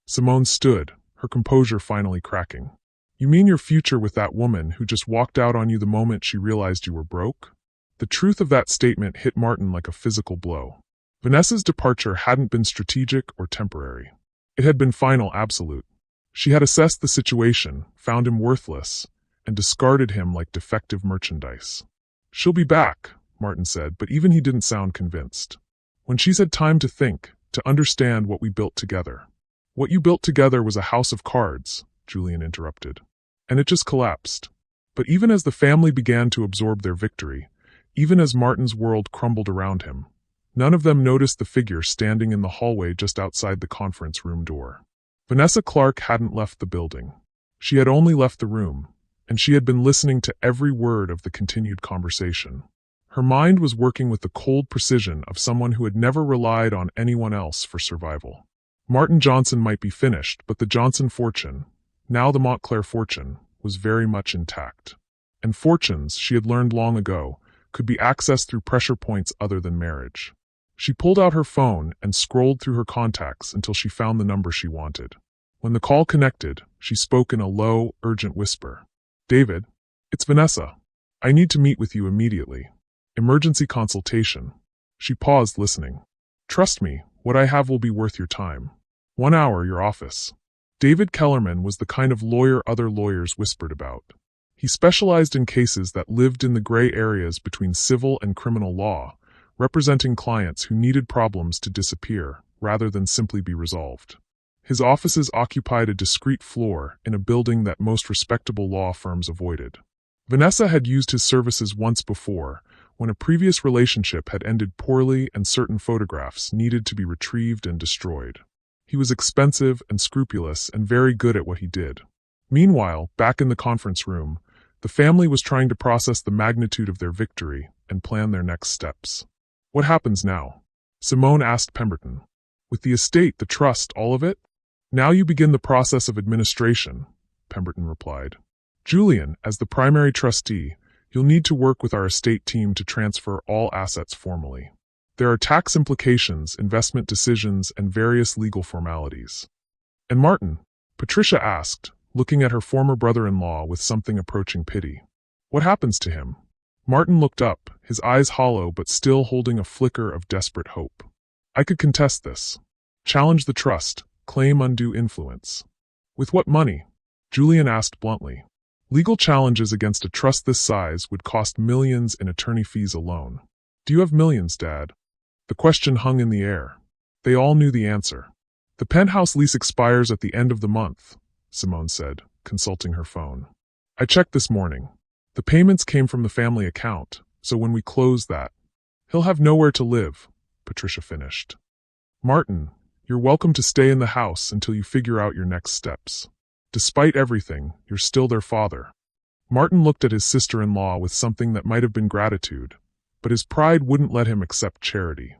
Speaker 1: Simone stood, her composure finally cracking. "You mean your future with that woman who just walked out on you the moment she realized you were broke?" The truth of that statement hit Martin like a physical blow. Vanessa's departure hadn't been strategic or temporary. It had been final, absolute. She had assessed the situation, found him worthless, and discarded him like defective merchandise. "She'll be back," Martin said, but even he didn't sound convinced. "When she's had time to think, to understand what we built together." "What you built together was a house of cards," Julian interrupted. "And it just collapsed." But even as the family began to absorb their victory, even as Martin's world crumbled around him, none of them noticed the figure standing in the hallway just outside the conference room door. Vanessa Clark hadn't left the building. She had only left the room, and she had been listening to every word of the continued conversation. Her mind was working with the cold precision of someone who had never relied on anyone else for survival. Martin Johnson might be finished, but the Johnson fortune, now the Montclair fortune, was very much intact. And fortunes, she had learned long ago, could be accessed through pressure points other than marriage. She pulled out her phone and scrolled through her contacts until she found the number she wanted. When the call connected, she spoke in a low, urgent whisper. "David, it's Vanessa. I need to meet with you immediately. Emergency consultation." She paused, listening. "Trust me, what I have will be worth your time. 1 hour, your office." David Kellerman was the kind of lawyer other lawyers whispered about. He specialized in cases that lived in the gray areas between civil and criminal law, representing clients who needed problems to disappear rather than simply be resolved. His offices occupied a discreet floor in a building that most respectable law firms avoided. Vanessa had used his services once before, when a previous relationship had ended poorly and certain photographs needed to be retrieved and destroyed. He was expensive and scrupulous and very good at what he did. Meanwhile, back in the conference room, the family was trying to process the magnitude of their victory and plan their next steps. "What happens now?" Simone asked Pemberton. "With the estate, the trust, all of it?" "Now you begin the process of administration," Pemberton replied. "Julian, as the primary trustee, you'll need to work with our estate team to transfer all assets formally. There are tax implications, investment decisions, and various legal formalities." "And Martin?" Patricia asked, looking at her former brother-in-law with something approaching pity. "What happens to him?" Martin looked up, his eyes hollow but still holding a flicker of desperate hope. "I could contest this. Challenge the trust, claim undue influence." "With what money?" Julian asked bluntly. "Legal challenges against a trust this size would cost millions in attorney fees alone." "Do you have millions, Dad?" The question hung in the air. They all knew the answer. "The penthouse lease expires at the end of the month," Simone said, consulting her phone. "I checked this morning. The payments came from the family account, so when we close that, he'll have nowhere to live," Patricia finished. "Martin, you're welcome to stay in the house until you figure out your next steps. Despite everything, you're still their father." Martin looked at his sister-in-law with something that might have been gratitude, but his pride wouldn't let him accept charity.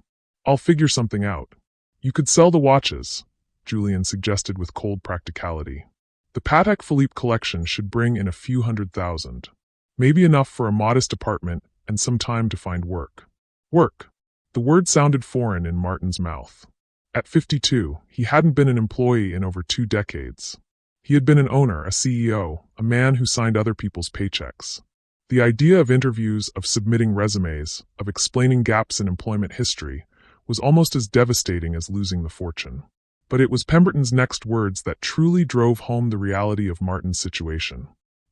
Speaker 1: "I'll figure something out." "You could sell the watches," Julian suggested with cold practicality. "The Patek Philippe collection should bring in a few $100,000. Maybe enough for a modest apartment and some time to find work." Work. The word sounded foreign in Martin's mouth. At 52, he hadn't been an employee in over 2 decades. He had been an owner, a CEO, a man who signed other people's paychecks. The idea of interviews, of submitting resumes, of explaining gaps in employment history, was almost as devastating as losing the fortune. But it was Pemberton's next words that truly drove home the reality of Martin's situation.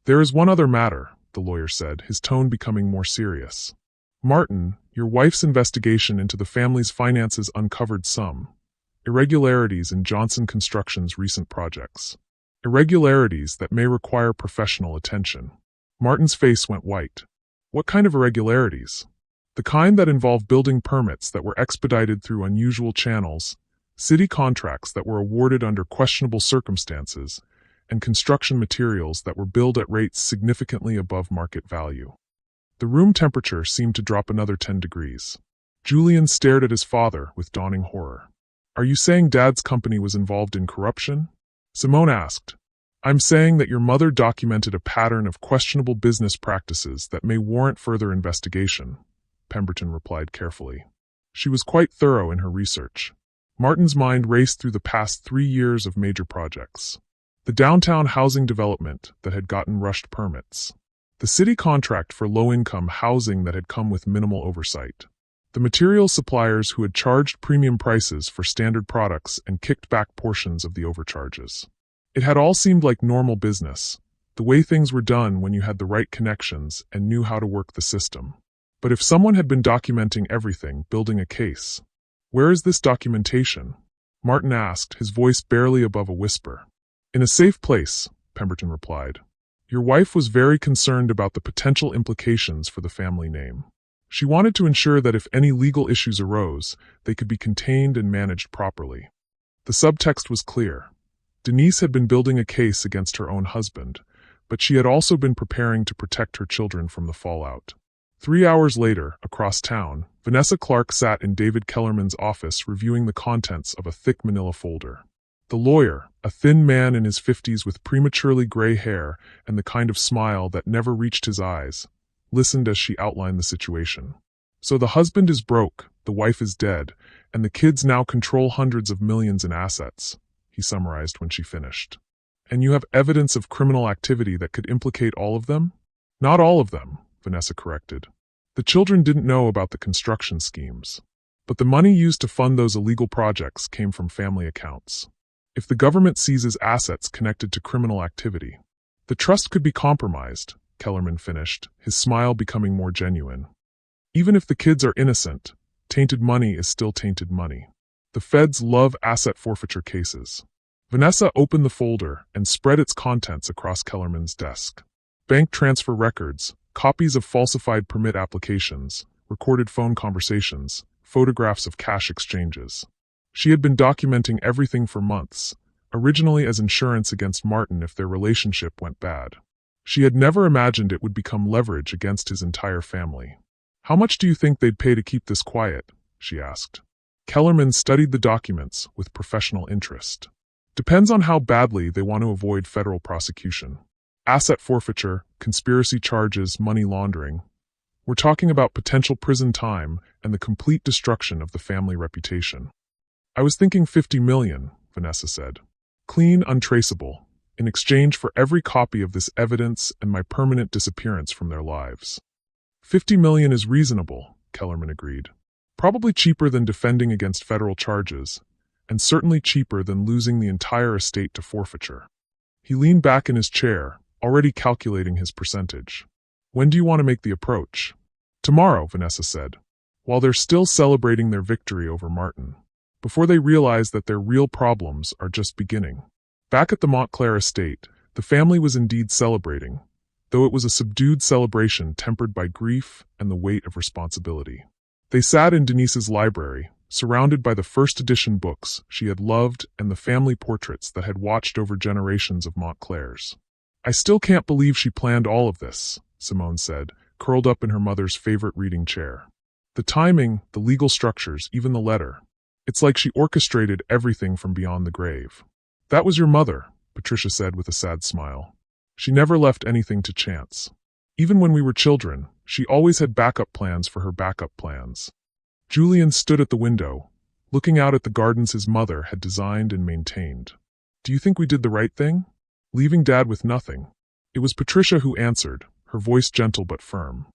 Speaker 1: "There is one other matter," the lawyer said, his tone becoming more serious. "Martin, your wife's investigation into the family's finances uncovered some irregularities in Johnson Construction's recent projects. Irregularities that may require professional attention." Martin's face went white. "What kind of irregularities?" "The kind that involve building permits that were expedited through unusual channels, city contracts that were awarded under questionable circumstances, and construction materials that were billed at rates significantly above market value." The room temperature seemed to drop another 10 degrees. Julian stared at his father with dawning horror. "Are you saying Dad's company was involved in corruption?" Simone asked. "I'm saying that your mother documented a pattern of questionable business practices that may warrant further investigation," Pemberton replied carefully. She was quite thorough in her research. Martin's mind raced through the past 3 years of major projects. The downtown housing development that had gotten rushed permits. The city contract for low-income housing that had come with minimal oversight. The material suppliers who had charged premium prices for standard products and kicked back portions of the overcharges. It had all seemed like normal business, the way things were done when you had the right connections and knew how to work the system. But if someone had been documenting everything, building a case, where is this documentation? Martin asked, his voice barely above a whisper. "In a safe place," Pemberton replied. "Your wife was very concerned about the potential implications for the family name. She wanted to ensure that if any legal issues arose, they could be contained and managed properly." The subtext was clear. Denise had been building a case against her own husband, but she had also been preparing to protect her children from the fallout. 3 hours later, across town, Vanessa Clark sat in David Kellerman's office reviewing the contents of a thick manila folder. The lawyer, a thin man in his 50s with prematurely gray hair and the kind of smile that never reached his eyes, listened as she outlined the situation. "So the husband is broke, the wife is dead, and the kids now control hundreds of millions in assets," he summarized when she finished. "And you have evidence of criminal activity that could implicate all of them?" "Not all of them," Vanessa corrected. "The children didn't know about the construction schemes. But the money used to fund those illegal projects came from family accounts. If the government seizes assets connected to criminal activity, the trust could be compromised," Kellerman finished, his smile becoming more genuine. "Even if the kids are innocent, tainted money is still tainted money. The feds love asset forfeiture cases." Vanessa opened the folder and spread its contents across Kellerman's desk. Bank transfer records, copies of falsified permit applications, recorded phone conversations, photographs of cash exchanges. She had been documenting everything for months, originally as insurance against Martin if their relationship went bad. She had never imagined it would become leverage against his entire family. "How much do you think they'd pay to keep this quiet?" she asked. Kellerman studied the documents with professional interest. "Depends on how badly they want to avoid federal prosecution. Asset forfeiture, conspiracy charges, money laundering. We're talking about potential prison time and the complete destruction of the family reputation." "I was thinking 50 million, Vanessa said. "Clean, untraceable, in exchange for every copy of this evidence and my permanent disappearance from their lives." 50 million is reasonable, Kellerman agreed. "Probably cheaper than defending against federal charges, and certainly cheaper than losing the entire estate to forfeiture." He leaned back in his chair, already calculating his percentage. "When do you want to make the approach?" "Tomorrow," Vanessa said, "while they're still celebrating their victory over Martin, before they realize that their real problems are just beginning." Back at the Montclair estate, the family was indeed celebrating, though it was a subdued celebration tempered by grief and the weight of responsibility. They sat in Denise's library, surrounded by the first edition books she had loved and the family portraits that had watched over generations of Montclairs. "I still can't believe she planned all of this," Simone said, curled up in her mother's favorite reading chair. "The timing, the legal structures, even the letter. It's like she orchestrated everything from beyond the grave." "That was your mother," Patricia said with a sad smile. "She never left anything to chance. Even when we were children, she always had backup plans for her backup plans." Julian stood at the window, looking out at the gardens his mother had designed and maintained. "Do you think we did the right thing?" leaving Dad with nothing. It was Patricia who answered, her voice gentle but firm.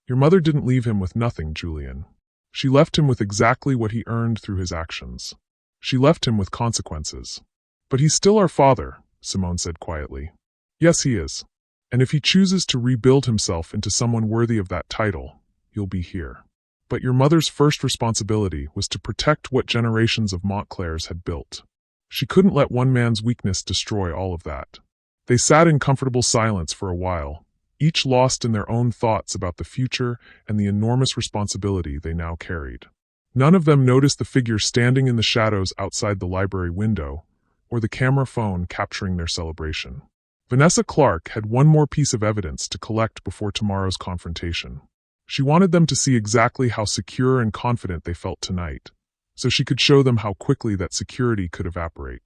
Speaker 1: Your mother didn't leave him with nothing, Julian. She left him with exactly what he earned through his actions. She left him with consequences. But he's still our father, Simone said quietly. Yes, he is. And if he chooses to rebuild himself into someone worthy of that title, he'll be here. But your mother's first responsibility was to protect what generations of Montclairs had built. She couldn't let one man's weakness destroy all of that. They sat in comfortable silence for a while, each lost in their own thoughts about the future and the enormous responsibility they now carried. None of them noticed the figure standing in the shadows outside the library window, or the camera phone capturing their celebration. Vanessa Clark had one more piece of evidence to collect before tomorrow's confrontation. She wanted them to see exactly how secure and confident they felt tonight, so she could show them how quickly that security could evaporate.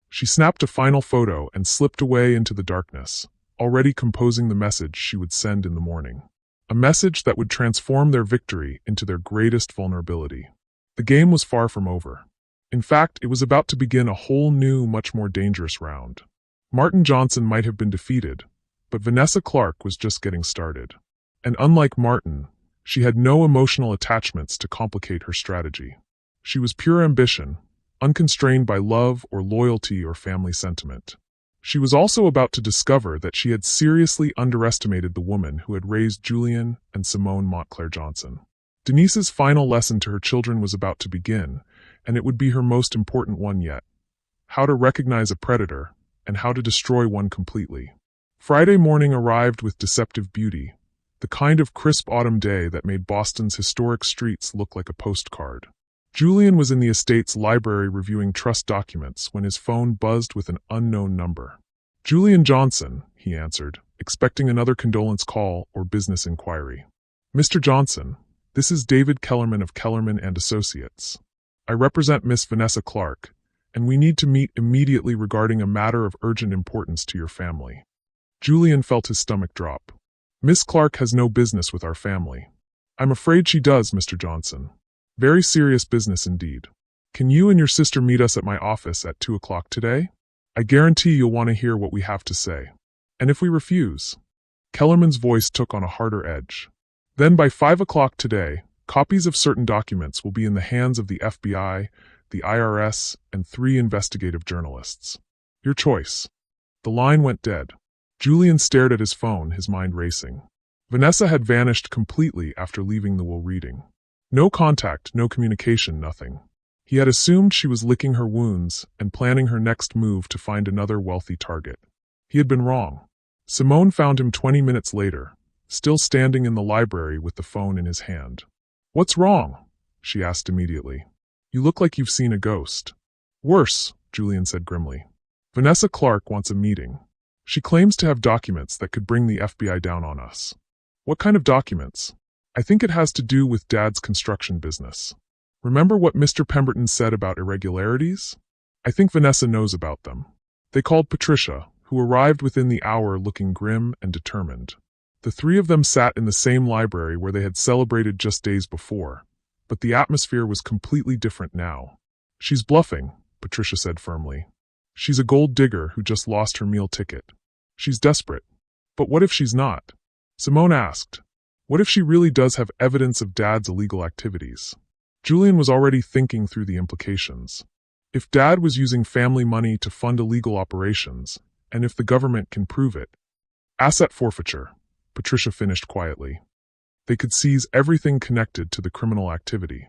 Speaker 1: She snapped a final photo and slipped away into the darkness, already composing the message she would send in the morning. A message that would transform their victory into their greatest vulnerability. The game was far from over. In fact, it was about to begin a whole new, much more dangerous round. Martin Johnson might have been defeated, but Vanessa Clark was just getting started. And unlike Martin, she had no emotional attachments to complicate her strategy. She was pure ambition, unconstrained by love or loyalty or family sentiment. She was also about to discover that she had seriously underestimated the woman who had raised Julian and Simone Montclair Johnson. Denise's final lesson to her children was about to begin, and it would be her most important one yet. How to recognize a predator, and how to destroy one completely. Friday morning arrived with deceptive beauty, the kind of crisp autumn day that made Boston's historic streets look like a postcard. Julian was in the estate's library reviewing trust documents when his phone buzzed with an unknown number. Julian Johnson, he answered, expecting another condolence call or business inquiry. Mr. Johnson, this is David Kellerman of Kellerman and Associates. I represent Miss Vanessa Clark, and we need to meet immediately regarding a matter of urgent importance to your family. Julian felt his stomach drop. Miss Clark has no business with our family. I'm afraid she does, Mr. Johnson. Very serious business indeed. Can you and your sister meet us at my office at 2 o'clock today? I guarantee you'll want to hear what we have to say. And if we refuse? Kellerman's voice took on a harder edge. Then by 5 o'clock today, copies of certain documents will be in the hands of the FBI, the IRS, and 3 investigative journalists. Your choice. The line went dead. Julian stared at his phone, his mind racing. Vanessa had vanished completely after leaving the will reading. No contact, no communication, nothing. He had assumed she was licking her wounds and planning her next move to find another wealthy target. He had been wrong. Simone found him 20 minutes later, still standing in the library with the phone in his hand. What's wrong? She asked immediately. You look like you've seen a ghost. Worse, Julian said grimly. Vanessa Clark wants a meeting. She claims to have documents that could bring the FBI down on us. What kind of documents? I think it has to do with Dad's construction business. Remember what Mr. Pemberton said about irregularities? I think Vanessa knows about them. They called Patricia, who arrived within the hour looking grim and determined. The 3 of them sat in the same library where they had celebrated just days before, but the atmosphere was completely different now. She's bluffing, Patricia said firmly. She's a gold digger who just lost her meal ticket. She's desperate. But what if she's not? Simone asked. What if she really does have evidence of Dad's illegal activities? Julian was already thinking through the implications. If Dad was using family money to fund illegal operations, and if the government can prove it. Asset forfeiture, Patricia finished quietly. They could seize everything connected to the criminal activity.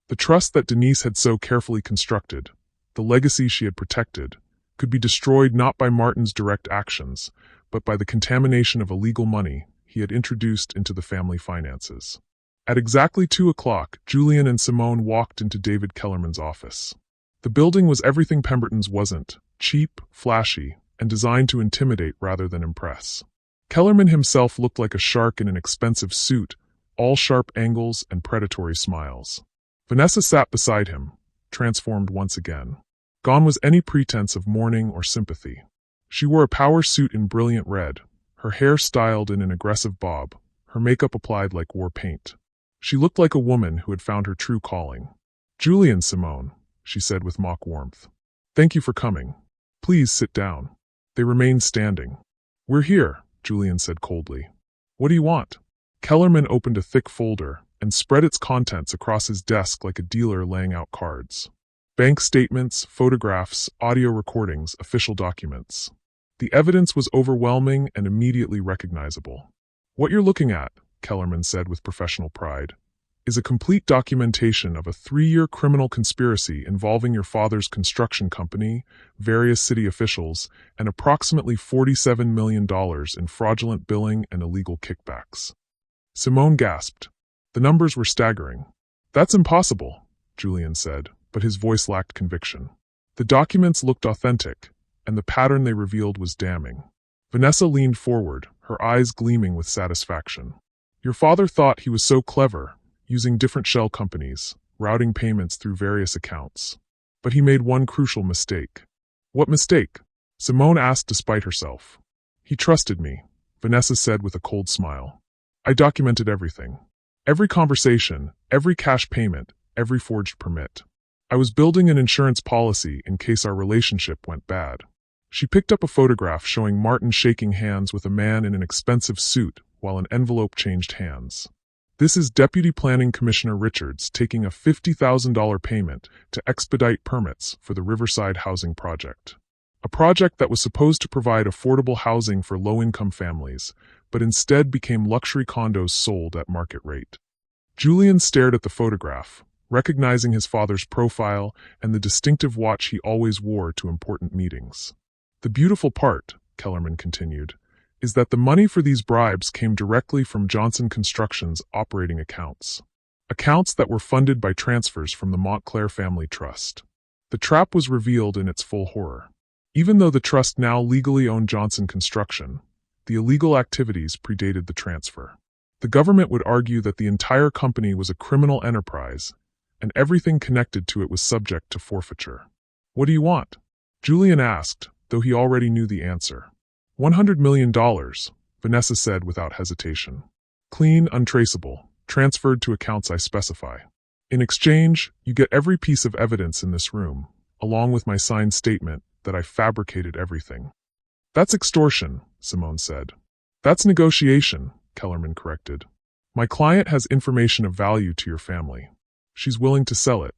Speaker 1: The trust that Denise had so carefully constructed, the legacy she had protected, could be destroyed not by Martin's direct actions, but by the contamination of illegal money he had introduced into the family finances. At exactly 2 o'clock, Julian and Simone walked into David Kellerman's office. The building was everything Pemberton's wasn't, cheap, flashy, and designed to intimidate rather than impress. Kellerman himself looked like a shark in an expensive suit, all sharp angles and predatory smiles. Vanessa sat beside him, transformed once again. Gone was any pretense of mourning or sympathy. She wore a power suit in brilliant red, her hair styled in an aggressive bob, her makeup applied like war paint. She looked like a woman who had found her true calling. Julian, Simone, she said with mock warmth. Thank you for coming. Please sit down. They remained standing. "We're here," Julian said coldly. "What do you want?" Kellerman opened a thick folder and spread its contents across his desk like a dealer laying out cards. Bank statements, photographs, audio recordings, official documents. The evidence was overwhelming and immediately recognizable. "What you're looking at," Kellerman said with professional pride, "is a complete documentation of a 3-year criminal conspiracy involving your father's construction company, various city officials, and approximately $47 million in fraudulent billing and illegal kickbacks." Simone gasped. The numbers were staggering. "That's impossible," Julian said, but his voice lacked conviction. The documents looked authentic, and the pattern they revealed was damning. Vanessa leaned forward, her eyes gleaming with satisfaction. "Your father thought he was so clever, using different shell companies, routing payments through various accounts. But he made one crucial mistake." "What mistake?" Simone asked despite herself. "He trusted me," Vanessa said with a cold smile. "I documented everything. Every conversation, every cash payment, every forged permit. I was building an insurance policy in case our relationship went bad." She picked up a photograph showing Martin shaking hands with a man in an expensive suit while an envelope changed hands. "This is Deputy Planning Commissioner Richards taking a $50,000 payment to expedite permits for the Riverside Housing Project. A project that was supposed to provide affordable housing for low-income families, but instead became luxury condos sold at market rate." Julian stared at the photograph, recognizing his father's profile and the distinctive watch he always wore to important meetings. "The beautiful part," Kellerman continued, "is that the money for these bribes came directly from Johnson Construction's operating accounts. Accounts that were funded by transfers from the Montclair Family Trust." The trap was revealed in its full horror. Even though the trust now legally owned Johnson Construction, the illegal activities predated the transfer. The government would argue that the entire company was a criminal enterprise, and everything connected to it was subject to forfeiture. "What do you want?" Julian asked, though he already knew the answer. $100 million, Vanessa said without hesitation. "Clean, untraceable, transferred to accounts I specify. In exchange, you get every piece of evidence in this room, along with my signed statement that I fabricated everything." "That's extortion," Simone said. "That's negotiation," Kellerman corrected. "My client has information of value to your family. She's willing to sell it.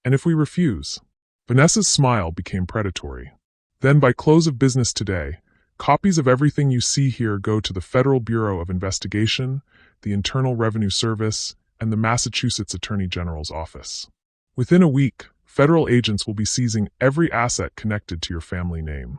Speaker 1: And if we refuse?" Vanessa's smile became predatory. "Then by close of business today, copies of everything you see here go to the Federal Bureau of Investigation, the Internal Revenue Service, and the Massachusetts Attorney General's office. Within a week, federal agents will be seizing every asset connected to your family name."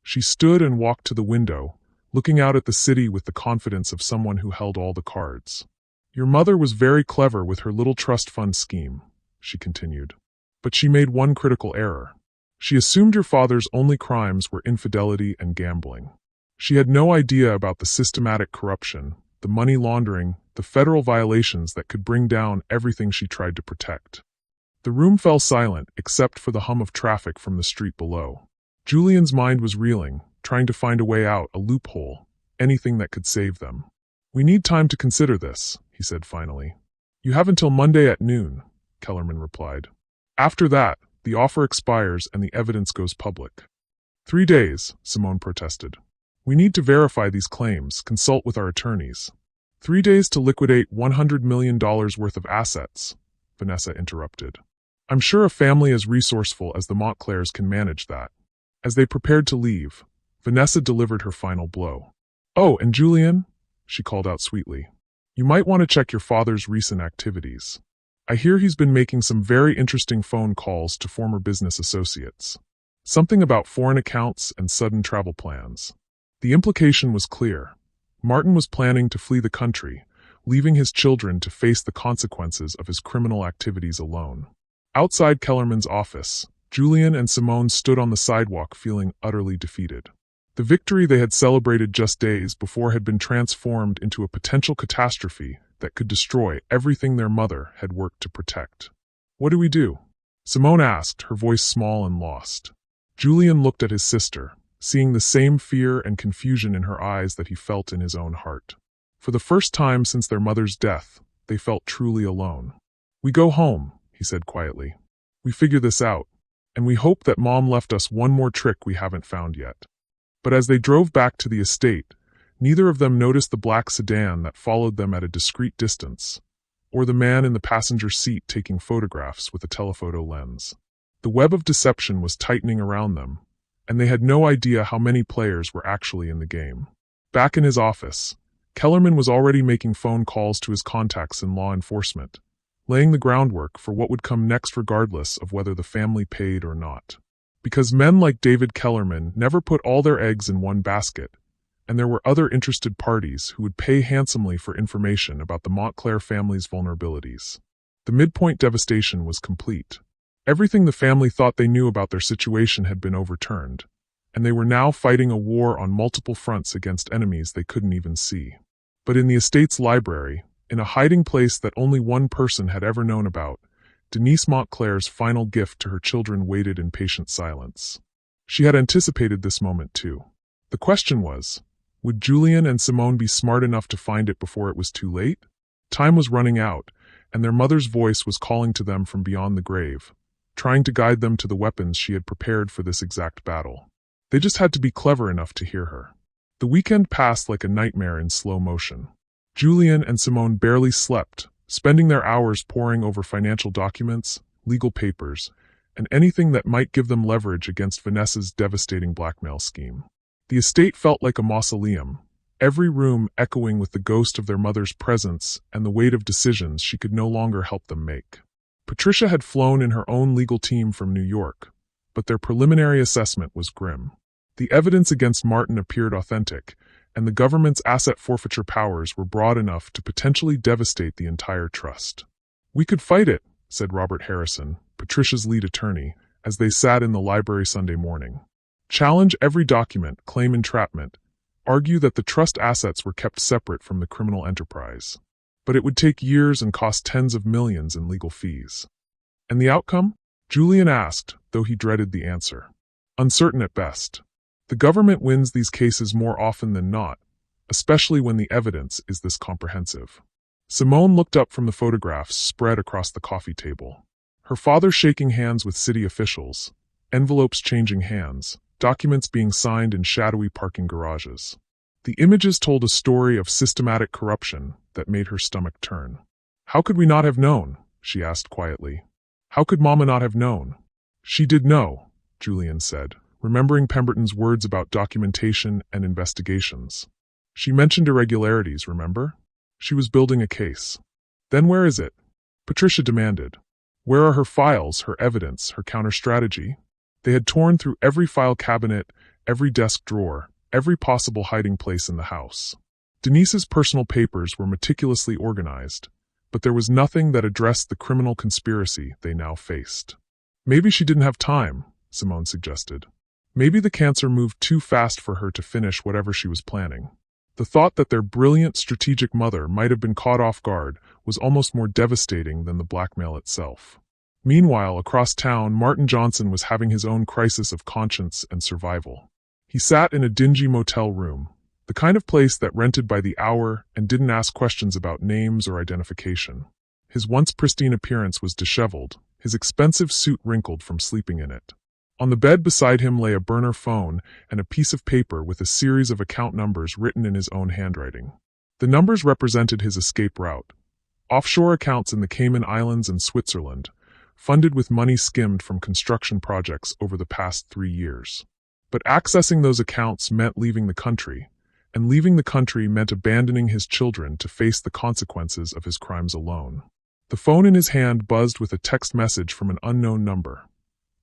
Speaker 1: She stood and walked to the window, looking out at the city with the confidence of someone who held all the cards. "Your mother was very clever with her little trust fund scheme," she continued. "But she made one critical error. She assumed your father's only crimes were infidelity and gambling. She had no idea about the systematic corruption, the money laundering, the federal violations that could bring down everything she tried to protect." The room fell silent except for the hum of traffic from the street below. Julian's mind was reeling, trying to find a way out, a loophole, anything that could save them. "We need time to consider this," he said finally. "You have until Monday at noon," Kellerman replied. "After that, the offer expires and the evidence goes public." 3 days, Simone protested. "We need to verify these claims, consult with our attorneys." 3 days to liquidate $100 million worth of assets, Vanessa interrupted. "I'm sure a family as resourceful as the Montclairs can manage that." As they prepared to leave, Vanessa delivered her final blow. "Oh, and Julian," she called out sweetly, "you might want to check your father's recent activities. I hear he's been making some very interesting phone calls to former business associates. Something about foreign accounts and sudden travel plans." The implication was clear. Martin was planning to flee the country, leaving his children to face the consequences of his criminal activities alone. Outside Kellerman's office, Julian and Simone stood on the sidewalk feeling utterly defeated. The victory they had celebrated just days before had been transformed into a potential catastrophe that could destroy everything their mother had worked to protect. "What do we do?" Simone asked, her voice small and lost. Julian looked at his sister, seeing the same fear and confusion in her eyes that he felt in his own heart. For the first time since their mother's death, they felt truly alone. "We go home," he said quietly. "We figure this out. And we hope that Mom left us one more trick we haven't found yet." But as they drove back to the estate, neither of them noticed the black sedan that followed them at a discreet distance, or the man in the passenger seat taking photographs with a telephoto lens. The web of deception was tightening around them, and they had no idea how many players were actually in the game. Back in his office, Kellerman was already making phone calls to his contacts in law enforcement, laying the groundwork for what would come next regardless of whether the family paid or not. Because men like David Kellerman never put all their eggs in one basket, and there were other interested parties who would pay handsomely for information about the Montclair family's vulnerabilities. The Midpoint devastation was complete. Everything the family thought they knew about their situation had been overturned, and they were now fighting a war on multiple fronts against enemies they couldn't even see. But in the estate's library, in a hiding place that only one person had ever known about, Denise Montclair's final gift to her children waited in patient silence. She had anticipated this moment too. The question was, would Julian and Simone be smart enough to find it before it was too late? Time was running out, and their mother's voice was calling to them from beyond the grave, trying to guide them to the weapons she had prepared for this exact battle. They just had to be clever enough to hear her. The weekend passed like a nightmare in slow motion. Julian and Simone barely slept, spending their hours poring over financial documents, legal papers, and anything that might give them leverage against Vanessa's devastating blackmail scheme. The estate felt like a mausoleum, every room echoing with the ghost of their mother's presence and the weight of decisions she could no longer help them make. Patricia had flown in her own legal team from New York, but their preliminary assessment was grim. The evidence against Martin appeared authentic, and the government's asset forfeiture powers were broad enough to potentially devastate the entire trust. "We could fight it," said Robert Harrison, Patricia's lead attorney, as they sat in the library Sunday morning. "Challenge every document, claim entrapment, argue that the trust assets were kept separate from the criminal enterprise. But it would take years and cost tens of millions in legal fees." "And the outcome?" Julian asked, though he dreaded the answer. "Uncertain at best. The government wins these cases more often than not, especially when the evidence is this comprehensive." Simone looked up from the photographs spread across the coffee table. Her father shaking hands with city officials, envelopes changing hands, documents being signed in shadowy parking garages. The images told a story of systematic corruption that made her stomach turn. "How could we not have known?" she asked quietly. "How could Mama not have known?" "She did know," Julian said, remembering Pemberton's words about documentation and investigations. "She mentioned irregularities, remember? She was building a case." "Then where is it?" Patricia demanded. "Where are her files, her evidence, her counter-strategy?" They had torn through every file cabinet, every desk drawer, every possible hiding place in the house. Denise's personal papers were meticulously organized, but there was nothing that addressed the criminal conspiracy they now faced. "Maybe she didn't have time," Simone suggested. "Maybe the cancer moved too fast for her to finish whatever she was planning." The thought that their brilliant strategic mother might have been caught off guard was almost more devastating than the blackmail itself. Meanwhile, across town, Martin Johnson was having his own crisis of conscience and survival. He sat in a dingy motel room, the kind of place that rented by the hour and didn't ask questions about names or identification. His once pristine appearance was disheveled, his expensive suit wrinkled from sleeping in it. On the bed beside him lay a burner phone and a piece of paper with a series of account numbers written in his own handwriting. The numbers represented his escape route. Offshore accounts in the Cayman Islands and Switzerland, funded with money skimmed from construction projects over the past 3 years. But accessing those accounts meant leaving the country, and leaving the country meant abandoning his children to face the consequences of his crimes alone. The phone in his hand buzzed with a text message from an unknown number.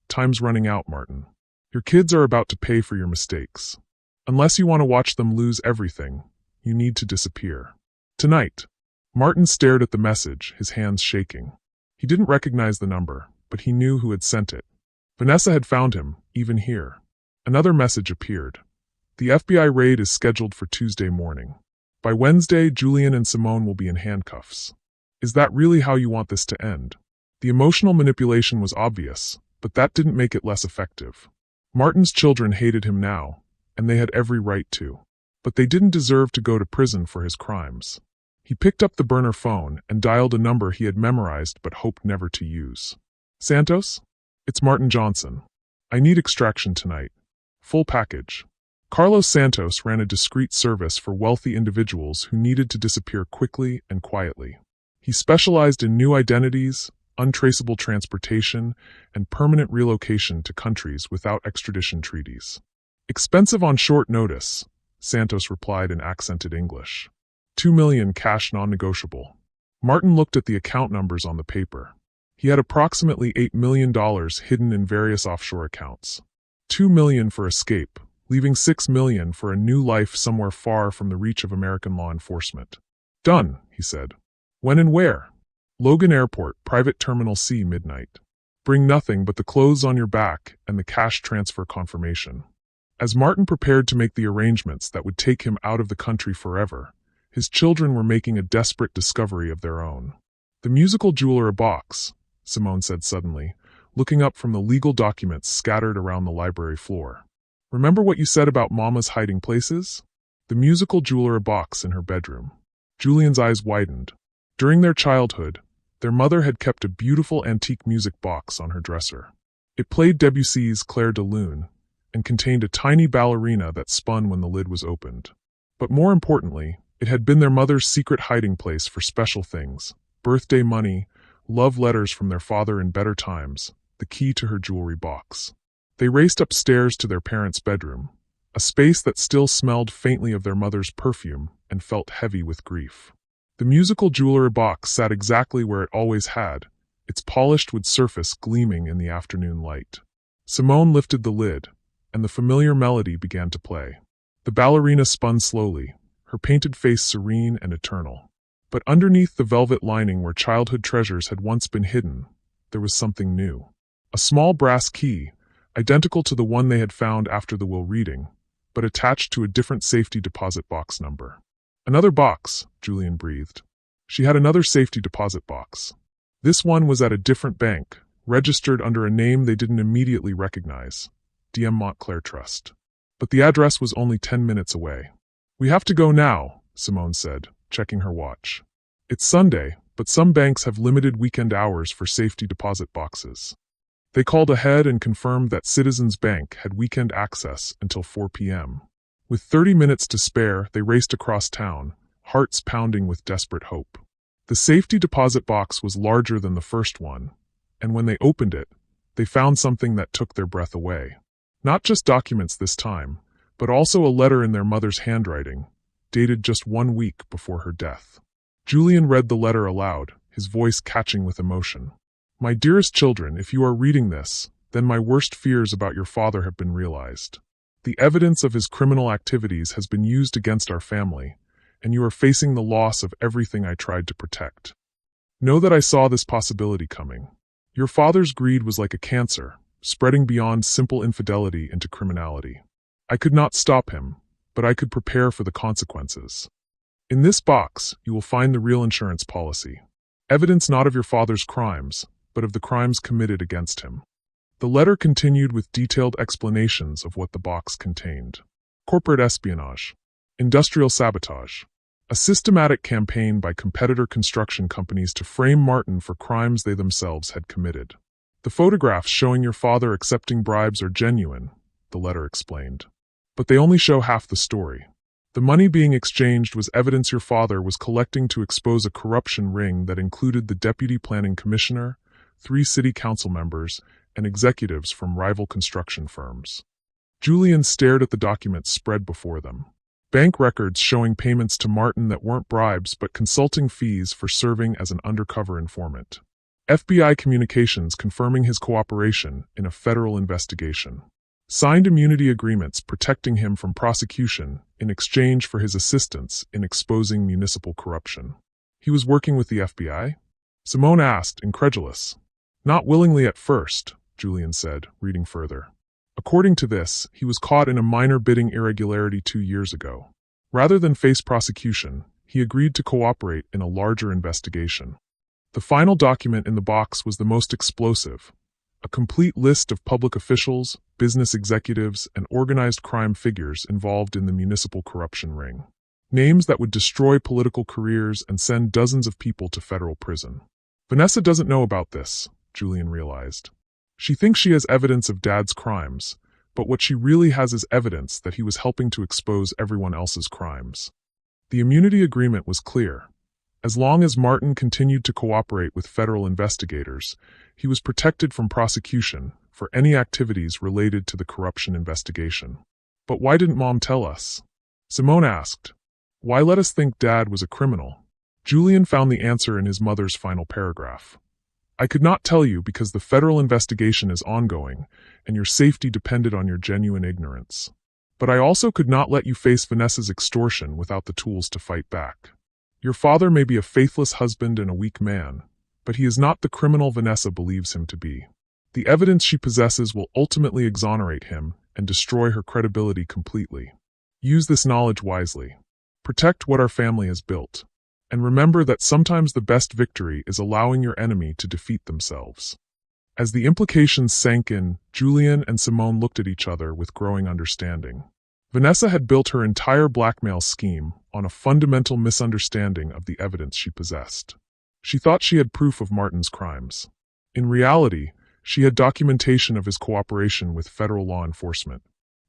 Speaker 1: "Time's running out, Martin. Your kids are about to pay for your mistakes. Unless you want to watch them lose everything, you need to disappear. Tonight." Martin stared at the message, his hands shaking. He didn't recognize the number, but he knew who had sent it. Vanessa had found him, even here. Another message appeared. "The FBI raid is scheduled for Tuesday morning. By Wednesday, Julian and Simone will be in handcuffs. Is that really how you want this to end?" The emotional manipulation was obvious, but that didn't make it less effective. Martin's children hated him now, and they had every right to. But they didn't deserve to go to prison for his crimes. He picked up the burner phone and dialed a number he had memorized but hoped never to use. "Santos? It's Martin Johnson. I need extraction tonight. Full package. Carlos Santos ran a discreet service for wealthy individuals who needed to disappear quickly and quietly. He specialized in new identities, untraceable transportation, and permanent relocation to countries without extradition treaties. Expensive on short notice, Santos replied in accented English. 2 million cash non-negotiable. Martin looked at the account numbers on the paper. He had approximately $8 million hidden in various offshore accounts. 2 million for escape, leaving 6 million for a new life somewhere far from the reach of American law enforcement. Done, he said. When and where? Logan Airport, Private Terminal C, midnight. Bring nothing but the clothes on your back and the cash transfer confirmation. As Martin prepared to make the arrangements that would take him out of the country forever, his children were making a desperate discovery of their own. The musical jeweler box, Simone said suddenly, looking up from the legal documents scattered around the library floor. Remember what you said about Mama's hiding places? The musical jeweler box in her bedroom. Julian's eyes widened. During their childhood, their mother had kept a beautiful antique music box on her dresser. It played Debussy's Clair de Lune and contained a tiny ballerina that spun when the lid was opened. But more importantly, it had been their mother's secret hiding place for special things: birthday money, love letters from their father in better times, the key to her jewelry box. They raced upstairs to their parents' bedroom, a space that still smelled faintly of their mother's perfume and felt heavy with grief. The musical jeweler box sat exactly where it always had, its polished wood surface gleaming in the afternoon light. Simone lifted the lid, and the familiar melody began to play. The ballerina spun slowly, her painted face serene and eternal. But underneath the velvet lining where childhood treasures had once been hidden, there was something new. A small brass key, identical to the one they had found after the will reading, but attached to a different safety deposit box number. Another box, Julian breathed. She had another safety deposit box. This one was at a different bank, registered under a name they didn't immediately recognize, DM Montclair Trust. But the address was only 10 minutes away. We have to go now, Simone said, checking her watch. It's Sunday, but some banks have limited weekend hours for safety deposit boxes. They called ahead and confirmed that Citizens Bank had weekend access until 4 p.m. With 30 minutes to spare, they raced across town, hearts pounding with desperate hope. The safety deposit box was larger than the first one, and when they opened it, they found something that took their breath away. Not just documents this time, but also a letter in their mother's handwriting, dated just 1 week before her death. Julian read the letter aloud, his voice catching with emotion. My dearest children, if you are reading this, then my worst fears about your father have been realized. The evidence of his criminal activities has been used against our family, and you are facing the loss of everything I tried to protect. Know that I saw this possibility coming. Your father's greed was like a cancer, spreading beyond simple infidelity into criminality. I could not stop him, but I could prepare for the consequences. In this box, you will find the real insurance policy. Evidence not of your father's crimes, but of the crimes committed against him. The letter continued with detailed explanations of what the box contained. Corporate espionage. Industrial sabotage. A systematic campaign by competitor construction companies to frame Martin for crimes they themselves had committed. The photographs showing your father accepting bribes are genuine, the letter explained. But they only show half the story. The money being exchanged was evidence your father was collecting to expose a corruption ring that included the deputy planning commissioner, 3 city council members, and executives from rival construction firms. Julian stared at the documents spread before them. Bank records showing payments to Martin that weren't bribes but consulting fees for serving as an undercover informant. FBI communications confirming his cooperation in a federal investigation. Signed immunity agreements protecting him from prosecution in exchange for his assistance in exposing municipal corruption. He was working with the FBI? Simone asked, incredulous. Not willingly at first, Julian said, reading further. According to this, he was caught in a minor bidding irregularity 2 years ago. Rather than face prosecution, he agreed to cooperate in a larger investigation. The final document in the box was the most explosive. A complete list of public officials, business executives, and organized crime figures involved in the municipal corruption ring. Names that would destroy political careers and send dozens of people to federal prison. Vanessa doesn't know about this, Julian realized. She thinks she has evidence of Dad's crimes, but what she really has is evidence that he was helping to expose everyone else's crimes. The immunity agreement was clear. As long as Martin continued to cooperate with federal investigators, he was protected from prosecution for any activities related to the corruption investigation. But why didn't Mom tell us? Simone asked. Why let us think Dad was a criminal? Julian found the answer in his mother's final paragraph. I could not tell you because the federal investigation is ongoing, and your safety depended on your genuine ignorance. But I also could not let you face Vanessa's extortion without the tools to fight back. Your father may be a faithless husband and a weak man, but he is not the criminal Vanessa believes him to be. The evidence she possesses will ultimately exonerate him and destroy her credibility completely. Use this knowledge wisely. Protect what our family has built. And remember that sometimes the best victory is allowing your enemy to defeat themselves. As the implications sank in, Julian and Simone looked at each other with growing understanding. Vanessa had built her entire blackmail scheme on a fundamental misunderstanding of the evidence she possessed. She thought she had proof of Martin's crimes. In reality, she had documentation of his cooperation with federal law enforcement.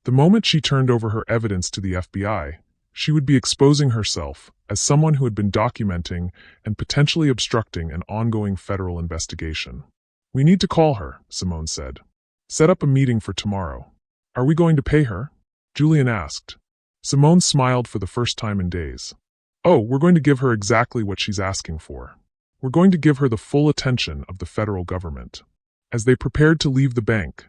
Speaker 1: The moment she turned over her evidence to the FBI, she would be exposing herself as someone who had been documenting and potentially obstructing an ongoing federal investigation. We need to call her, Simone said. Set up a meeting for tomorrow. Are we going to pay her? Julian asked. Simone smiled for the first time in days. Oh, we're going to give her exactly what she's asking for. We're going to give her the full attention of the federal government. As they prepared to leave the bank,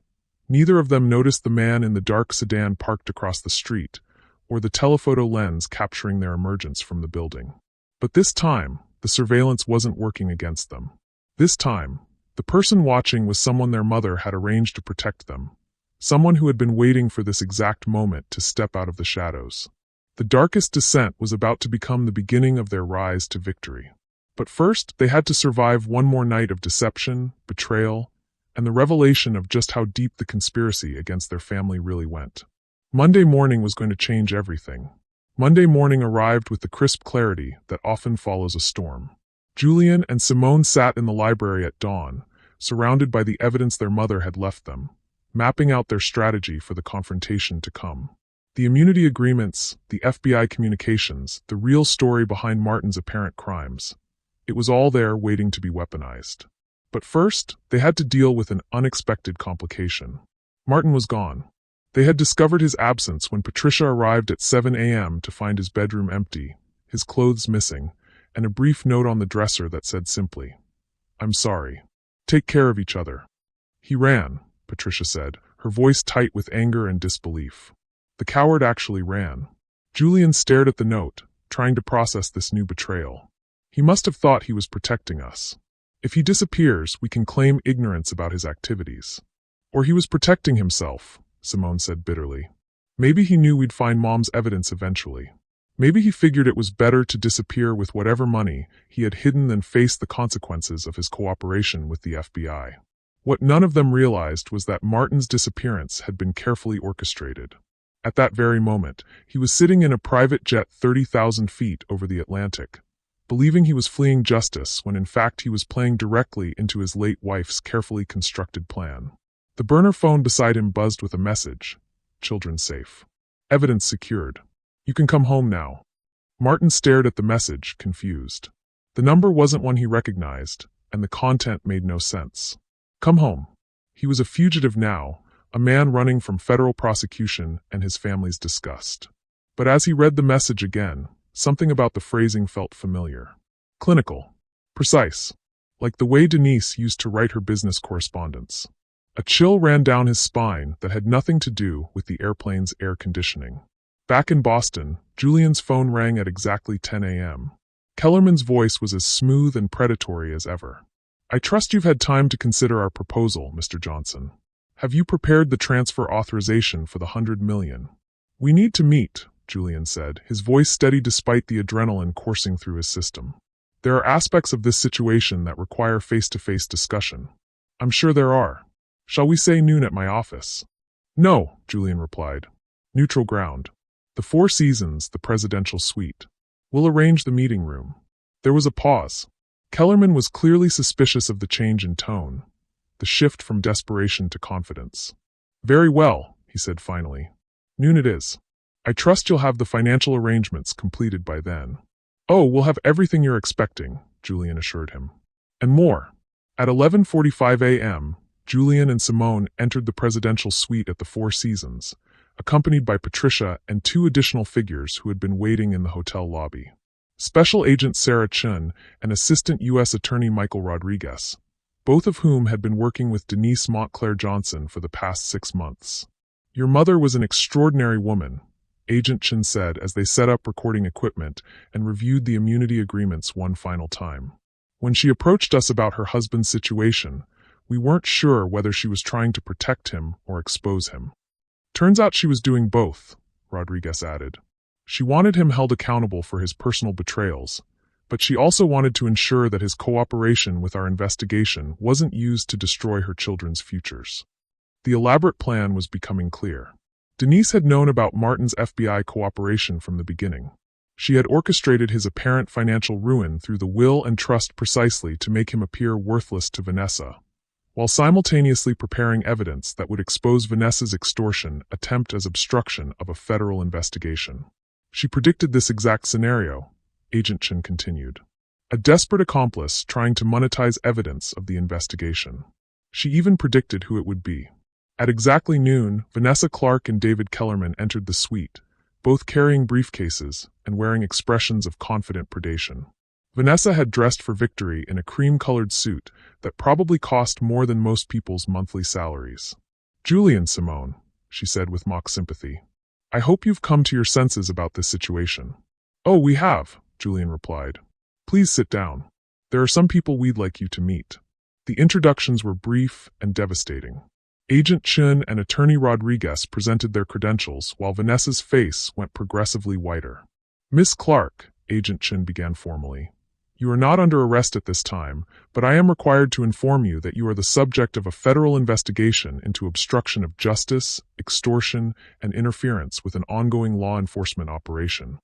Speaker 1: neither of them noticed the man in the dark sedan parked across the street, or the telephoto lens capturing their emergence from the building. But this time, the surveillance wasn't working against them. This time, the person watching was someone their mother had arranged to protect them. Someone who had been waiting for this exact moment to step out of the shadows. The darkest descent was about to become the beginning of their rise to victory. But first, they had to survive one more night of deception, betrayal, and the revelation of just how deep the conspiracy against their family really went. Monday morning was going to change everything. Monday morning arrived with the crisp clarity that often follows a storm. Julian and Simone sat in the library at dawn, surrounded by the evidence their mother had left them, mapping out their strategy for the confrontation to come. The immunity agreements, the FBI communications, the real story behind Martin's apparent crimes. It was all there waiting to be weaponized. But first, they had to deal with an unexpected complication. Martin was gone. They had discovered his absence when Patricia arrived at 7 a.m. to find his bedroom empty, his clothes missing, and a brief note on the dresser that said simply, "I'm sorry. Take care of each other." He ran, Patricia said, her voice tight with anger and disbelief. The coward actually ran. Julian stared at the note, trying to process this new betrayal. He must have thought he was protecting us. If he disappears, we can claim ignorance about his activities. Or he was protecting himself, Simone said bitterly. Maybe he knew we'd find Mom's evidence eventually. Maybe he figured it was better to disappear with whatever money he had hidden than face the consequences of his cooperation with the FBI. What none of them realized was that Martin's disappearance had been carefully orchestrated. At that very moment, he was sitting in a private jet 30,000 feet over the Atlantic, believing he was fleeing justice when in fact he was playing directly into his late wife's carefully constructed plan. The burner phone beside him buzzed with a message. Children safe. Evidence secured. You can come home now. Martin stared at the message, confused. The number wasn't one he recognized, and the content made no sense. Come home. He was a fugitive now, a man running from federal prosecution and his family's disgust. But as he read the message again, something about the phrasing felt familiar. Clinical. Precise. Like the way Denise used to write her business correspondence. A chill ran down his spine that had nothing to do with the airplane's air conditioning. Back in Boston, Julian's phone rang at exactly 10 a.m. Kellerman's voice was as smooth and predatory as ever. I trust you've had time to consider our proposal, Mr. Johnson. Have you prepared the transfer authorization for the $100 million? We need to meet, Julian said, his voice steady despite the adrenaline coursing through his system. There are aspects of this situation that require face-to-face discussion. I'm sure there are. Shall we say noon at my office? No, Julian replied. Neutral ground. The Four Seasons, the presidential suite. We'll arrange the meeting room. There was a pause. Kellerman was clearly suspicious of the change in tone, the shift from desperation to confidence. Very well, he said finally. Noon it is. I trust you'll have the financial arrangements completed by then. Oh, we'll have everything you're expecting, Julian assured him. And more. At 11:45 a.m., Julian and Simone entered the presidential suite at the Four Seasons, accompanied by Patricia and two additional figures who had been waiting in the hotel lobby. Special Agent Sarah Chun and Assistant U.S. Attorney Michael Rodriguez, both of whom had been working with Denise Montclair Johnson for the past 6 months. Your mother was an extraordinary woman, Agent Chun said as they set up recording equipment and reviewed the immunity agreements one final time. When she approached us about her husband's situation, we weren't sure whether she was trying to protect him or expose him. Turns out she was doing both, Rodriguez added. She wanted him held accountable for his personal betrayals, but she also wanted to ensure that his cooperation with our investigation wasn't used to destroy her children's futures. The elaborate plan was becoming clear. Denise had known about Martin's FBI cooperation from the beginning. She had orchestrated his apparent financial ruin through the will and trust precisely to make him appear worthless to Vanessa, while simultaneously preparing evidence that would expose Vanessa's extortion attempt as obstruction of a federal investigation. She predicted this exact scenario, Agent Chun continued. A desperate accomplice trying to monetize evidence of the investigation. She even predicted who it would be. At exactly noon, Vanessa Clark and David Kellerman entered the suite, both carrying briefcases and wearing expressions of confident predation. Vanessa had dressed for victory in a cream-colored suit that probably cost more than most people's monthly salaries. Julian, Simone, she said with mock sympathy. I hope you've come to your senses about this situation. Oh, we have, Julian replied. Please sit down. There are some people we'd like you to meet. The introductions were brief and devastating. Agent Chun and Attorney Rodriguez presented their credentials while Vanessa's face went progressively whiter. Miss Clark, Agent Chun began formally. You are not under arrest at this time, but I am required to inform you that you are the subject of a federal investigation into obstruction of justice, extortion, and interference with an ongoing law enforcement operation.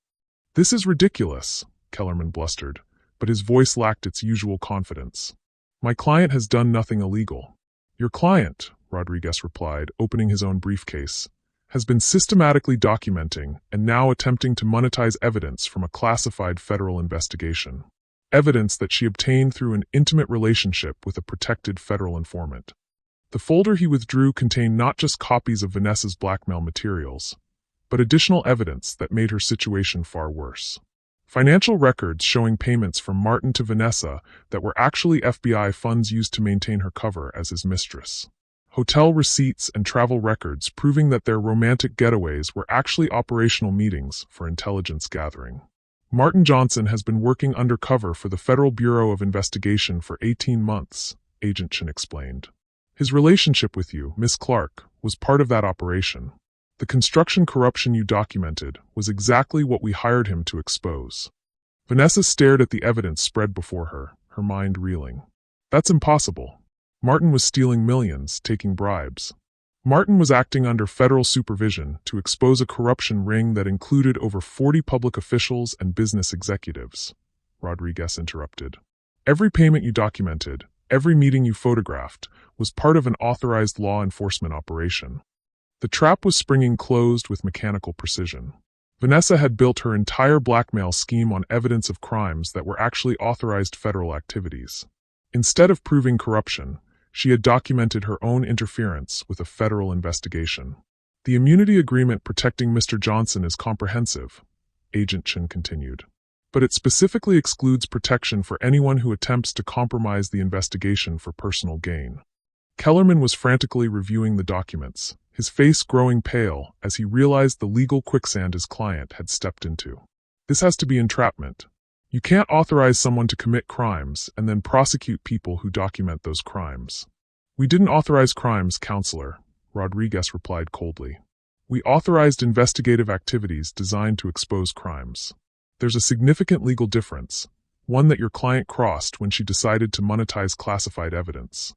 Speaker 1: This is ridiculous, Kellerman blustered, but his voice lacked its usual confidence. My client has done nothing illegal. Your client, Rodriguez replied, opening his own briefcase, has been systematically documenting and now attempting to monetize evidence from a classified federal investigation. Evidence that she obtained through an intimate relationship with a protected federal informant. The folder he withdrew contained not just copies of Vanessa's blackmail materials, but additional evidence that made her situation far worse. Financial records showing payments from Martin to Vanessa that were actually FBI funds used to maintain her cover as his mistress. Hotel receipts and travel records proving that their romantic getaways were actually operational meetings for intelligence gathering. Martin Johnson has been working undercover for the Federal Bureau of Investigation for 18 months, Agent Chun explained. His relationship with you, Miss Clark, was part of that operation. The construction corruption you documented was exactly what we hired him to expose. Vanessa stared at the evidence spread before her, her mind reeling. That's impossible. Martin was stealing millions, taking bribes. Martin was acting under federal supervision to expose a corruption ring that included over 40 public officials and business executives, Rodriguez interrupted. Every payment you documented, every meeting you photographed, was part of an authorized law enforcement operation. The trap was springing closed with mechanical precision. Vanessa had built her entire blackmail scheme on evidence of crimes that were actually authorized federal activities. Instead of proving corruption, she had documented her own interference with a federal investigation. The immunity agreement protecting Mr. Johnson is comprehensive, Agent Chun continued. But it specifically excludes protection for anyone who attempts to compromise the investigation for personal gain. Kellerman was frantically reviewing the documents, his face growing pale as he realized the legal quicksand his client had stepped into. This has to be entrapment. You can't authorize someone to commit crimes and then prosecute people who document those crimes. We didn't authorize crimes, Counselor, Rodriguez replied coldly. We authorized investigative activities designed to expose crimes. There's a significant legal difference, one that your client crossed when she decided to monetize classified evidence.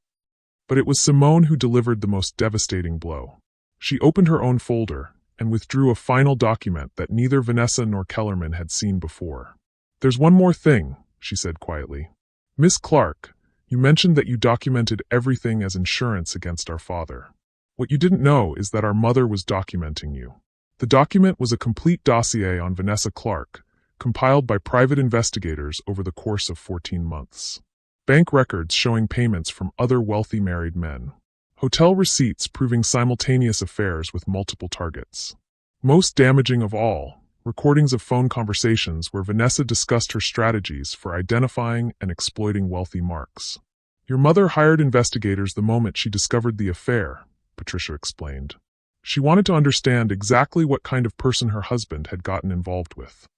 Speaker 1: But it was Simone who delivered the most devastating blow. She opened her own folder and withdrew a final document that neither Vanessa nor Kellerman had seen before. There's one more thing, she said quietly. Miss Clark, you mentioned that you documented everything as insurance against our father. What you didn't know is that our mother was documenting you. The document was a complete dossier on Vanessa Clark, compiled by private investigators over the course of 14 months. Bank records showing payments from other wealthy married men. Hotel receipts proving simultaneous affairs with multiple targets. Most damaging of all, recordings of phone conversations where Vanessa discussed her strategies for identifying and exploiting wealthy marks. Your mother hired investigators the moment she discovered the affair, Patricia explained. She wanted to understand exactly what kind of person her husband had gotten involved with.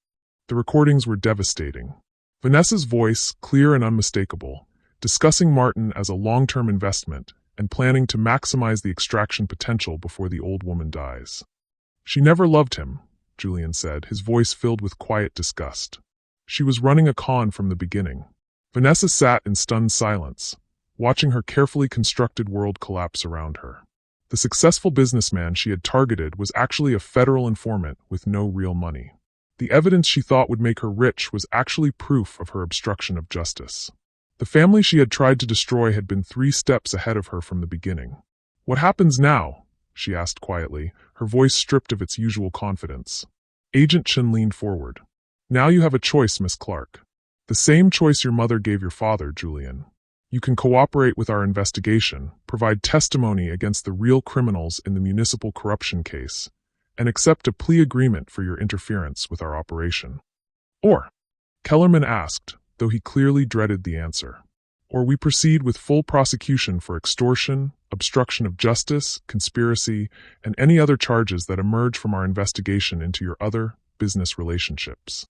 Speaker 1: The recordings were devastating. Vanessa's voice, clear and unmistakable, discussing Martin as a long-term investment and planning to maximize the extraction potential before the old woman dies. She never loved him, Julian said, his voice filled with quiet disgust. She was running a con from the beginning. Vanessa sat in stunned silence, watching her carefully constructed world collapse around her. The successful businessman she had targeted was actually a federal informant with no real money. The evidence she thought would make her rich was actually proof of her obstruction of justice. The family she had tried to destroy had been 3 steps ahead of her from the beginning. "What happens now?" she asked quietly, her voice stripped of its usual confidence. Agent Chen leaned forward. "Now you have a choice, Miss Clark. The same choice your mother gave your father, Julian. You can cooperate with our investigation, provide testimony against the real criminals in the municipal corruption case, and accept a plea agreement for your interference with our operation. Or," Kellerman asked, though he clearly dreaded the answer, "or we proceed with full prosecution for extortion, obstruction of justice, conspiracy, and any other charges that emerge from our investigation into your other business relationships."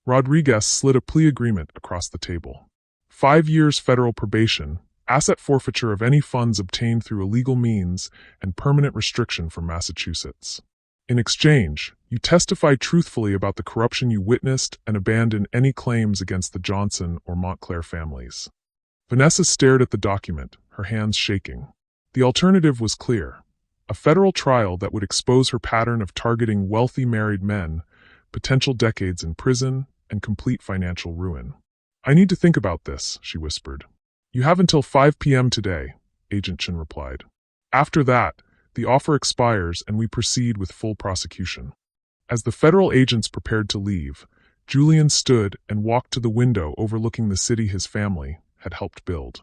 Speaker 1: Rodriguez slid a plea agreement across the table. 5 years federal probation, asset forfeiture of any funds obtained through illegal means, and permanent restriction from Massachusetts. In exchange, you testify truthfully about the corruption you witnessed and abandon any claims against the Johnson or Montclair families. Vanessa stared at the document, her hands shaking. The alternative was clear: a federal trial that would expose her pattern of targeting wealthy married men, potential decades in prison, and complete financial ruin. "I need to think about this," she whispered. "You have until 5 p.m. today," Agent Chen replied. "After that, the offer expires and we proceed with full prosecution." As the federal agents prepared to leave, Julian stood and walked to the window overlooking the city his family had helped build.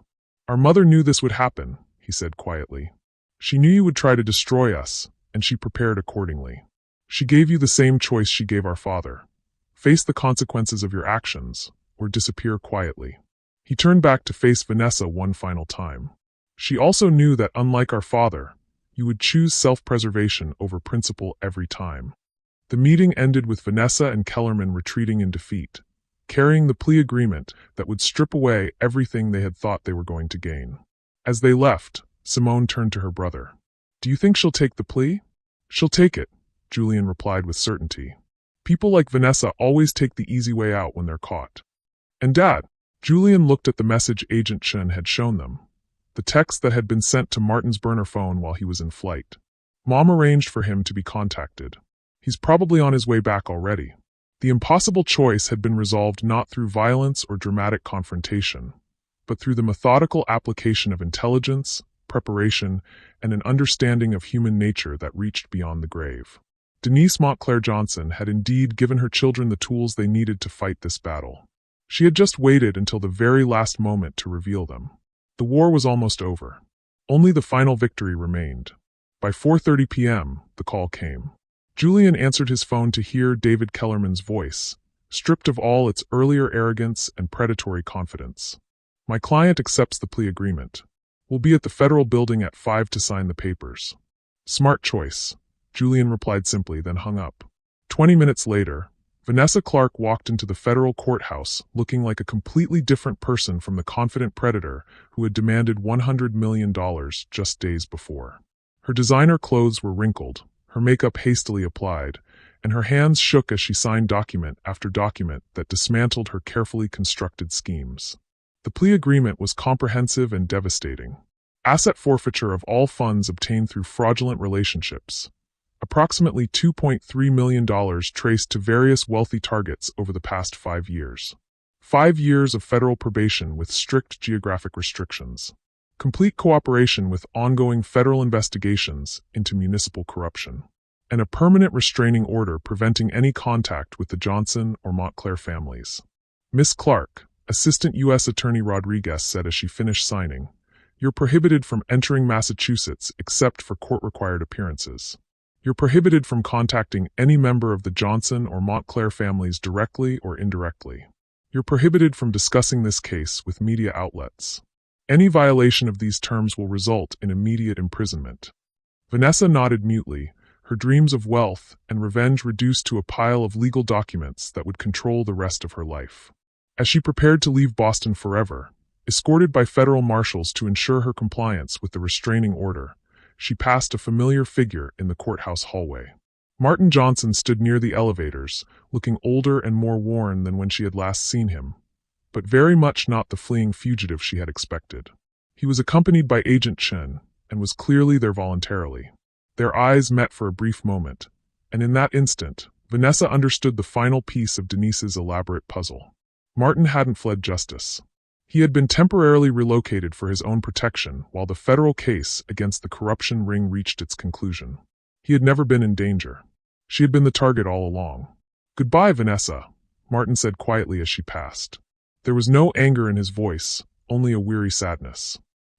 Speaker 1: "Our mother knew this would happen," he said quietly. "She knew you would try to destroy us, and she prepared accordingly. She gave you the same choice she gave our father: face the consequences of your actions, or disappear quietly." He turned back to face Vanessa one final time. "She also knew that, unlike our father, you would choose self-preservation over principle every time." The meeting ended with Vanessa and Kellerman retreating in defeat, carrying the plea agreement that would strip away everything they had thought they were going to gain. As they left, Simone turned to her brother. "Do you think she'll take the plea?" "She'll take it," Julian replied with certainty. "People like Vanessa always take the easy way out when they're caught." "And Dad?" Julian looked at the message Agent Chen had shown them, the text that had been sent to Martin's burner phone while he was in flight. "Mom arranged for him to be contacted. He's probably on his way back already." The impossible choice had been resolved not through violence or dramatic confrontation, but through the methodical application of intelligence, preparation, and an understanding of human nature that reached beyond the grave. Denise Montclair Johnson had indeed given her children the tools they needed to fight this battle. She had just waited until the very last moment to reveal them. The war was almost over. Only the final victory remained. By 4:30 p.m., the call came. Julian answered his phone to hear David Kellerman's voice, stripped of all its earlier arrogance and predatory confidence. "My client accepts the plea agreement. We'll be at the federal building at 5 to sign the papers." "Smart choice," Julian replied simply, then hung up. 20 minutes later, Vanessa Clark walked into the federal courthouse looking like a completely different person from the confident predator who had demanded $100 million just days before. Her designer clothes were wrinkled, her makeup hastily applied, and her hands shook as she signed document after document that dismantled her carefully constructed schemes. The plea agreement was comprehensive and devastating. Asset forfeiture of all funds obtained through fraudulent relationships. Approximately $2.3 million traced to various wealthy targets over the past 5 years. 5 years of federal probation with strict geographic restrictions. complete cooperation with ongoing federal investigations into municipal corruption, and a permanent restraining order preventing any contact with the Johnson or Montclair families. Miss Clark, Assistant U.S. Attorney Rodriguez said as she finished signing, "You're prohibited from entering Massachusetts except for court-required appearances. You're prohibited from contacting any member of the Johnson or Montclair families directly or indirectly. You're prohibited from discussing this case with media outlets. Any violation of these terms will result in immediate imprisonment." Vanessa nodded mutely, her dreams of wealth and revenge reduced to a pile of legal documents that would control the rest of her life. As she prepared to leave Boston forever, escorted by federal marshals to ensure her compliance with the restraining order, she passed a familiar figure in the courthouse hallway. Martin Johnson stood near the elevators, looking older and more worn than when she had last seen him, but very much not the fleeing fugitive she had expected. He was accompanied by Agent Chen, and was clearly there voluntarily. Their eyes met for a brief moment, and in that instant, Vanessa understood the final piece of Denise's elaborate puzzle. Martin hadn't fled justice. He had been temporarily relocated for his own protection while the federal case against the corruption ring reached its conclusion. He had never been in danger. She had been the target all along. "Goodbye, Vanessa," Martin said quietly as she passed. There was no anger in his voice, only a weary sadness.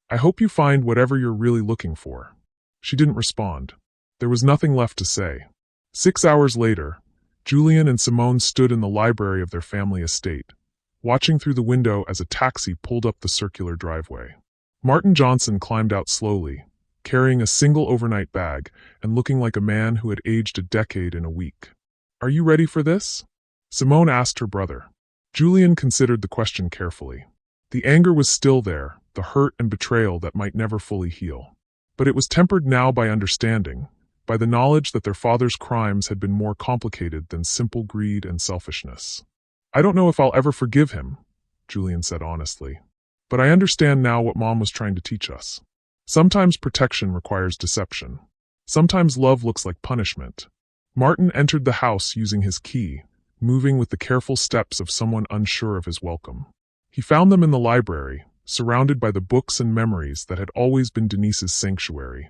Speaker 1: "I hope you find whatever you're really looking for." She didn't respond. There was nothing left to say. 6 hours later, Julian and Simone stood in the library of their family estate, watching through the window as a taxi pulled up the circular driveway. Martin Johnson climbed out slowly, carrying a single overnight bag and looking like a man who had aged a decade in a week. "Are you ready for this?" Simone asked her brother. Julian considered the question carefully. The anger was still there, the hurt and betrayal that might never fully heal. But it was tempered now by understanding, by the knowledge that their father's crimes had been more complicated than simple greed and selfishness. "I don't know if I'll ever forgive him," Julian said honestly. "But I understand now what Mom was trying to teach us. Sometimes protection requires deception. Sometimes love looks like punishment." Martin entered the house using his key, moving with the careful steps of someone unsure of his welcome. He found them in the library, surrounded by the books and memories that had always been Denise's sanctuary.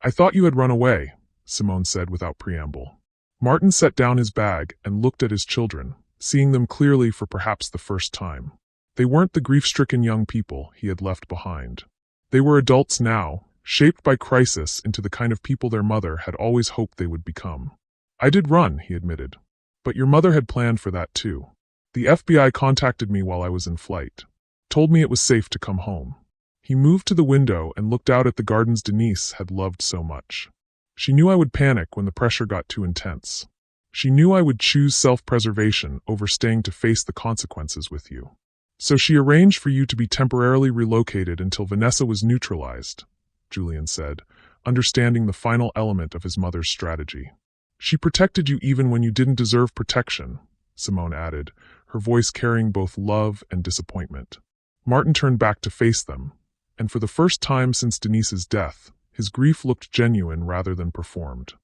Speaker 1: "I thought you had run away," Simone said without preamble. Martin set down his bag and looked at his children, seeing them clearly for perhaps the first time. They weren't the grief-stricken young people he had left behind. They were adults now, shaped by crisis into the kind of people their mother had always hoped they would become. "I did run," he admitted. "But your mother had planned for that too. The FBI contacted me while I was in flight. Told me it was safe to come home." He moved to the window and looked out at the gardens Denise had loved so much. "She knew I would panic when the pressure got too intense. She knew I would choose self-preservation over staying to face the consequences with you. So she arranged for you to be temporarily relocated until Vanessa was neutralized," Julian said, understanding the final element of his mother's strategy. "She protected you even when you didn't deserve protection," Simone added, her voice carrying both love and disappointment. Martin turned back to face them, and for the first time since Denise's death, his grief looked genuine rather than performed.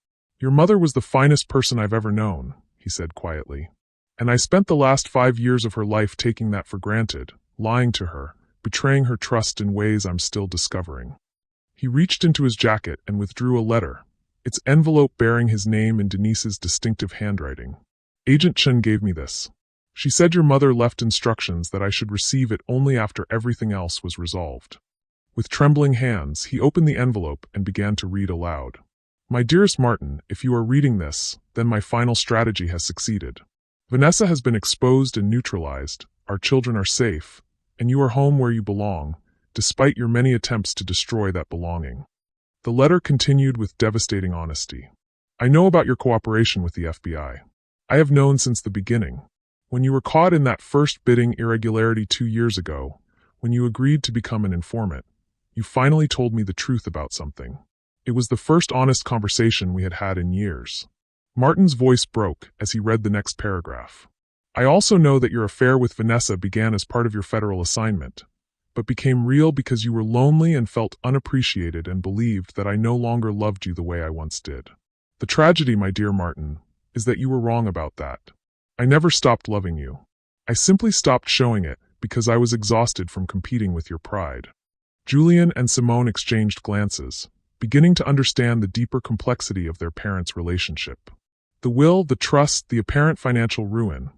Speaker 1: "Your mother was the finest person I've ever known," he said quietly. "And I spent the last 5 years of her life taking that for granted, lying to her, betraying her trust in ways I'm still discovering." He reached into his jacket and withdrew a letter, its envelope bearing his name in Denise's distinctive handwriting. "Agent Chen gave me this. She said your mother left instructions that I should receive it only after everything else was resolved." With trembling hands, he opened the envelope and began to read aloud. "My dearest Martin, if you are reading this, then my final strategy has succeeded. Vanessa has been exposed and neutralized, our children are safe, and you are home where you belong, despite your many attempts to destroy that belonging." The letter continued with devastating honesty. "I know about your cooperation with the FBI. I have known since the beginning. When you were caught in that first bidding irregularity 2 years ago, when you agreed to become an informant, you finally told me the truth about something. It was the first honest conversation we had had in years." Martin's voice broke as he read the next paragraph. "I also know that your affair with Vanessa began as part of your federal assignment, but became real because you were lonely and felt unappreciated and believed that I no longer loved you the way I once did. The tragedy, my dear Martin, is that you were wrong about that. I never stopped loving you. I simply stopped showing it because I was exhausted from competing with your pride." Julian and Simone exchanged glances, beginning to understand the deeper complexity of their parents' relationship. The will, the trust, the apparent financial ruin,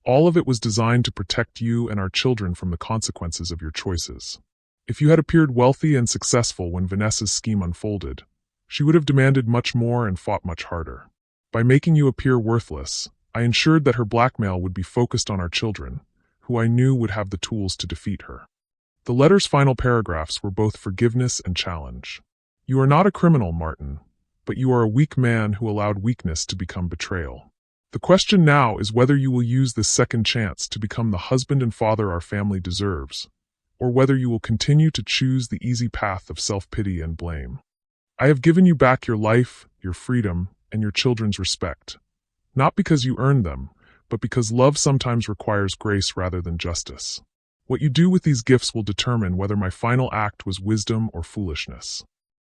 Speaker 1: all of it was designed to protect you and our children from the consequences of your choices. If you had appeared wealthy and successful when Vanessa's scheme unfolded, she would have demanded much more and fought much harder. By making you appear worthless, I ensured that her blackmail would be focused on our children, who I knew would have the tools to defeat her. The letter's final paragraphs were both forgiveness and challenge. You are not a criminal, Martin, but you are a weak man who allowed weakness to become betrayal. The question now is whether you will use this second chance to become the husband and father our family deserves, or whether you will continue to choose the easy path of self-pity and blame. I have given you back your life, your freedom, and your children's respect, not because you earned them, but because love sometimes requires grace rather than justice. What you do with these gifts will determine whether my final act was wisdom or foolishness.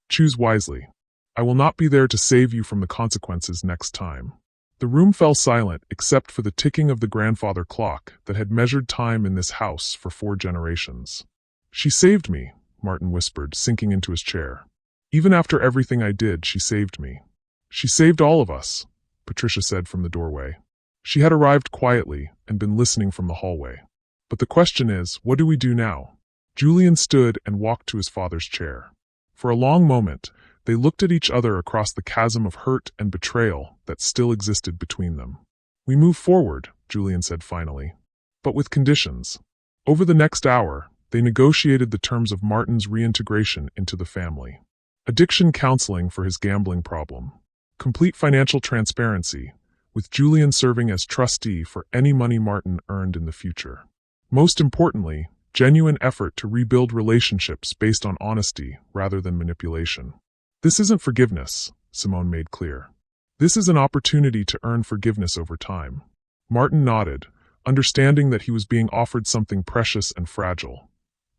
Speaker 1: Choose wisely. I will not be there to save you from the consequences next time. The room fell silent except for the ticking of the grandfather clock that had measured time in this house for 4 generations. She saved me, Martin whispered, sinking into his chair. Even after everything I did, she saved me. She saved all of us, Patricia said from the doorway. She had arrived quietly and been listening from the hallway. But the question is, what do we do now? Julian stood and walked to his father's chair. For a long moment, they looked at each other across the chasm of hurt and betrayal that still existed between them. We move forward, Julian said finally, but with conditions. Over the next hour, they negotiated the terms of Martin's reintegration into the family. Addiction counseling for his gambling problem. Complete financial transparency, with Julian serving as trustee for any money Martin earned in the future. Most importantly, genuine effort to rebuild relationships based on honesty rather than manipulation. This isn't forgiveness, Simone made clear. This is an opportunity to earn forgiveness over time. Martin nodded, understanding that he was being offered something precious and fragile.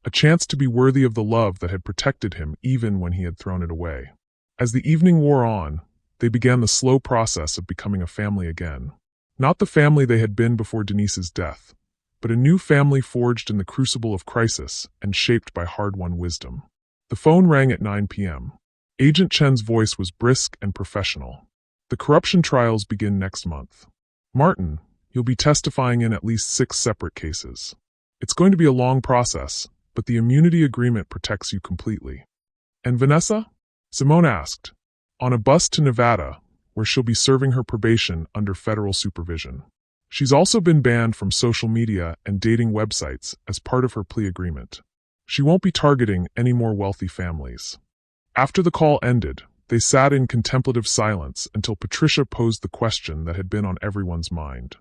Speaker 1: A chance to be worthy of the love that had protected him even when he had thrown it away. As the evening wore on, they began the slow process of becoming a family again. Not the family they had been before Denise's death, but a new family forged in the crucible of crisis and shaped by hard-won wisdom. The phone rang at 9 p.m. Agent Chen's voice was brisk and professional. The corruption trials begin next month. Martin, you'll be testifying in at least 6 separate cases. It's going to be a long process, but the immunity agreement protects you completely. And Vanessa? Simone asked. On a bus to Nevada, where she'll be serving her probation under federal supervision. She's also been banned from social media and dating websites as part of her plea agreement. She won't be targeting any more wealthy families. After the call ended, they sat in contemplative silence until Patricia posed the question that had been on everyone's mind.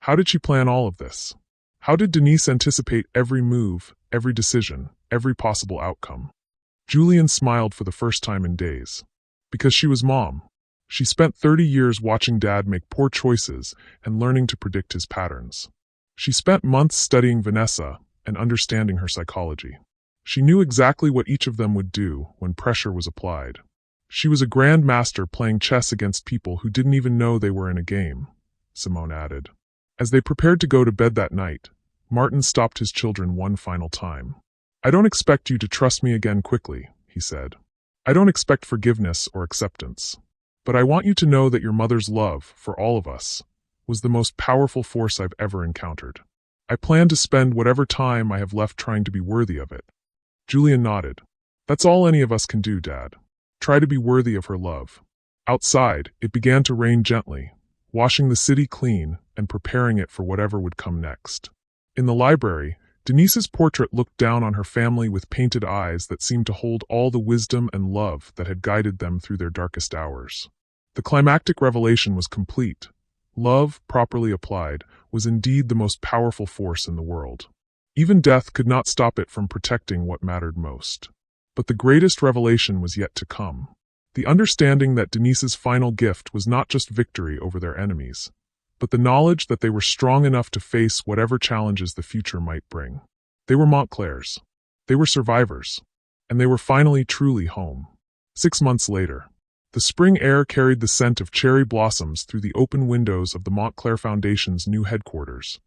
Speaker 1: How did she plan all of this? How did Denise anticipate every move, every decision, every possible outcome? Julian smiled for the first time in days. Because she was mom. She spent 30 years watching Dad make poor choices and learning to predict his patterns. She spent months studying Vanessa and understanding her psychology. She knew exactly what each of them would do when pressure was applied. She was a grand master playing chess against people who didn't even know they were in a game, Simone added. As they prepared to go to bed that night, Martin stopped his children one final time. I don't expect you to trust me again quickly, he said. I don't expect forgiveness or acceptance. But I want you to know that your mother's love, for all of us, was the most powerful force I've ever encountered. I plan to spend whatever time I have left trying to be worthy of it. Julian nodded. That's all any of us can do, Dad. Try to be worthy of her love. Outside, it began to rain gently, washing the city clean and preparing it for whatever would come next. In the library, Denise's portrait looked down on her family with painted eyes that seemed to hold all the wisdom and love that had guided them through their darkest hours. The climactic revelation was complete. Love, properly applied, was indeed the most powerful force in the world. Even death could not stop it from protecting what mattered most. But the greatest revelation was yet to come. The understanding that Denise's final gift was not just victory over their enemies, but the knowledge that they were strong enough to face whatever challenges the future might bring. They were Montclairs. They were survivors. And they were finally truly home. 6 months later, the spring air carried the scent of cherry blossoms through the open windows of the Montclair Foundation's new headquarters,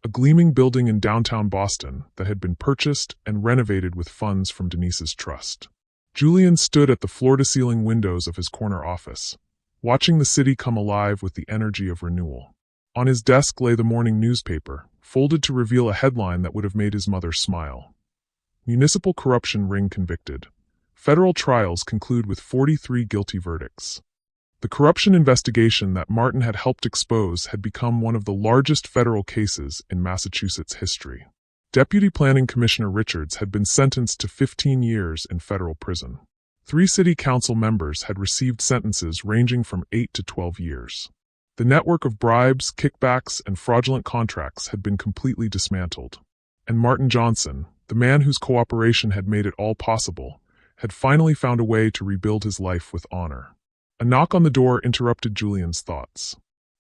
Speaker 1: a gleaming building in downtown Boston that had been purchased and renovated with funds from Denise's trust. Julian stood at the floor-to-ceiling windows of his corner office, watching the city come alive with the energy of renewal. On his desk lay the morning newspaper, folded to reveal a headline that would have made his mother smile. Municipal corruption ring convicted. Federal trials conclude with 43 guilty verdicts. The corruption investigation that Martin had helped expose had become one of the largest federal cases in Massachusetts history. Deputy Planning Commissioner Richards had been sentenced to 15 years in federal prison. 3 city council members had received sentences ranging from 8 to 12 years. The network of bribes, kickbacks, and fraudulent contracts had been completely dismantled. And Martin Johnson, the man whose cooperation had made it all possible, had finally found a way to rebuild his life with honor. A knock on the door interrupted Julian's thoughts.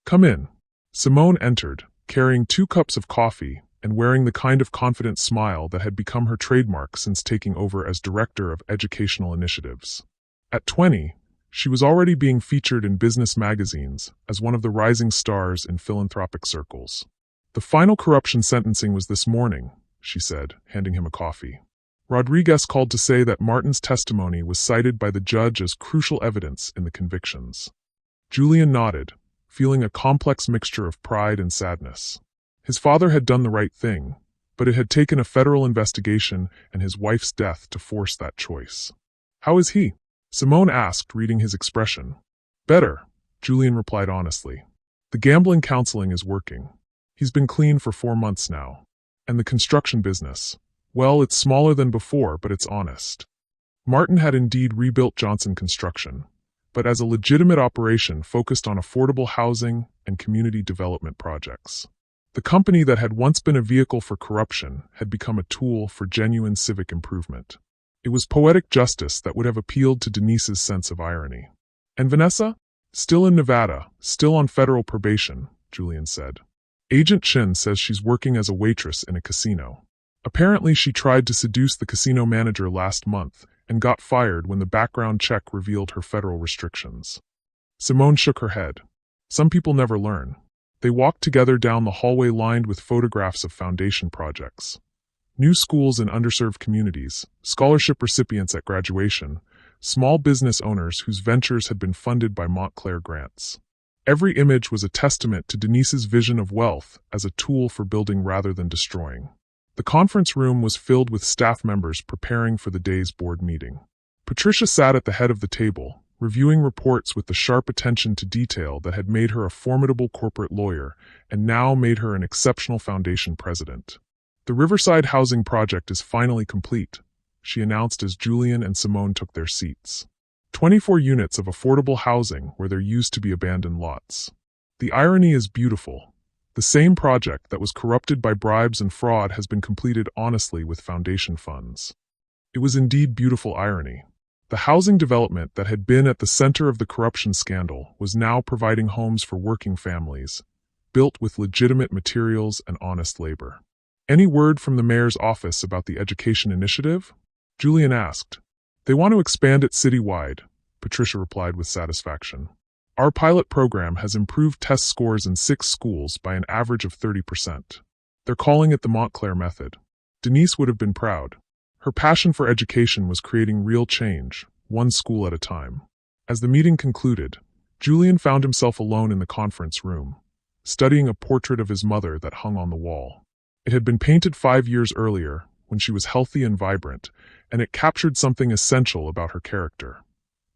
Speaker 1: "Come in." Simone entered, carrying 2 cups of coffee and wearing the kind of confident smile that had become her trademark since taking over as Director of Educational Initiatives. At 20, she was already being featured in business magazines as one of the rising stars in philanthropic circles. "The final corruption sentencing was this morning," she said, handing him a coffee. "Rodriguez called to say that Martin's testimony was cited by the judge as crucial evidence in the convictions." Julian nodded, feeling a complex mixture of pride and sadness. His father had done the right thing, but it had taken a federal investigation and his wife's death to force that choice. "How is he?" Simone asked, reading his expression. "Better," Julian replied honestly. "The gambling counseling is working. He's been clean for 4 months now. And the construction business, well, it's smaller than before, but it's honest." Martin had indeed rebuilt Johnson Construction, but as a legitimate operation focused on affordable housing and community development projects. The company that had once been a vehicle for corruption had become a tool for genuine civic improvement. It was poetic justice that would have appealed to Denise's sense of irony. "And Vanessa? Still in Nevada, still on federal probation," Julian said. "Agent Chin says she's working as a waitress in a casino. Apparently she tried to seduce the casino manager last month and got fired when the background check revealed her federal restrictions." Simone shook her head. "Some people never learn." They walked together down the hallway lined with photographs of foundation projects. New schools in underserved communities, scholarship recipients at graduation, small business owners whose ventures had been funded by Montclair grants. Every image was a testament to Denise's vision of wealth as a tool for building rather than destroying. The conference room was filled with staff members preparing for the day's board meeting. Patricia sat at the head of the table, reviewing reports with the sharp attention to detail that had made her a formidable corporate lawyer and now made her an exceptional foundation president. "The Riverside Housing Project is finally complete," she announced as Julian and Simone took their seats. 24 units of affordable housing where there used to be abandoned lots. The irony is beautiful. The same project that was corrupted by bribes and fraud has been completed honestly with foundation funds. It was indeed beautiful irony. The housing development that had been at the center of the corruption scandal was now providing homes for working families, built with legitimate materials and honest labor. "Any word from the mayor's office about the education initiative?" Julian asked. "They want to expand it citywide," Patricia replied with satisfaction. "Our pilot program has improved test scores in 6 schools by an average of 30%. They're calling it the Montclair method." Denise would have been proud. Her passion for education was creating real change, one school at a time. As the meeting concluded, Julian found himself alone in the conference room, studying a portrait of his mother that hung on the wall. It had been painted 5 years earlier, when she was healthy and vibrant, and it captured something essential about her character.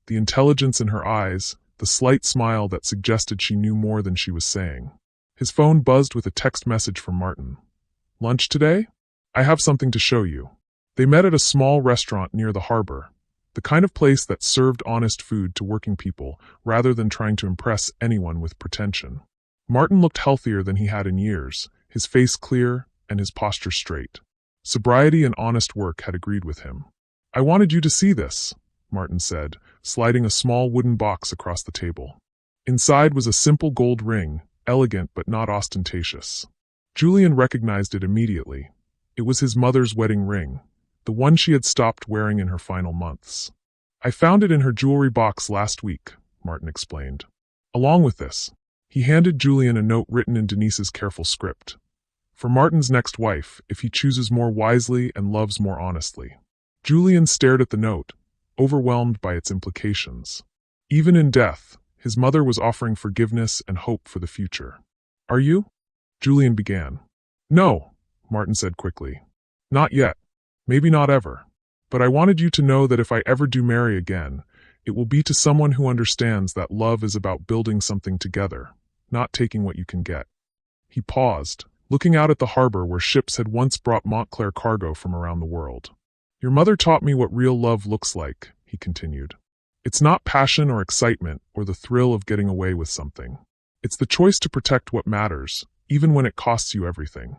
Speaker 1: The intelligence in her eyes, the slight smile that suggested she knew more than she was saying. His phone buzzed with a text message from Martin. "Lunch today? I have something to show you." They met at a small restaurant near the harbor, the kind of place that served honest food to working people rather than trying to impress anyone with pretension. Martin looked healthier than he had in years, his face clear and his posture straight. Sobriety and honest work had agreed with him. "I wanted you to see this," Martin said, sliding a small wooden box across the table. Inside was a simple gold ring, elegant but not ostentatious. Julian recognized it immediately. It was his mother's wedding ring, the one she had stopped wearing in her final months. "I found it in her jewelry box last week," Martin explained. Along with this, he handed Julian a note written in Denise's careful script. For Martin's next wife, if he chooses more wisely and loves more honestly. Julian stared at the note, overwhelmed by its implications. Even in death, his mother was offering forgiveness and hope for the future. Are you? Julian began. No, Martin said quickly. Not yet. Maybe not ever. But I wanted you to know that if I ever do marry again, it will be to someone who understands that love is about building something together, not taking what you can get. He paused, looking out at the harbor where ships had once brought Montclair cargo from around the world. Your mother taught me what real love looks like, he continued. It's not passion or excitement or the thrill of getting away with something. It's the choice to protect what matters, even when it costs you everything.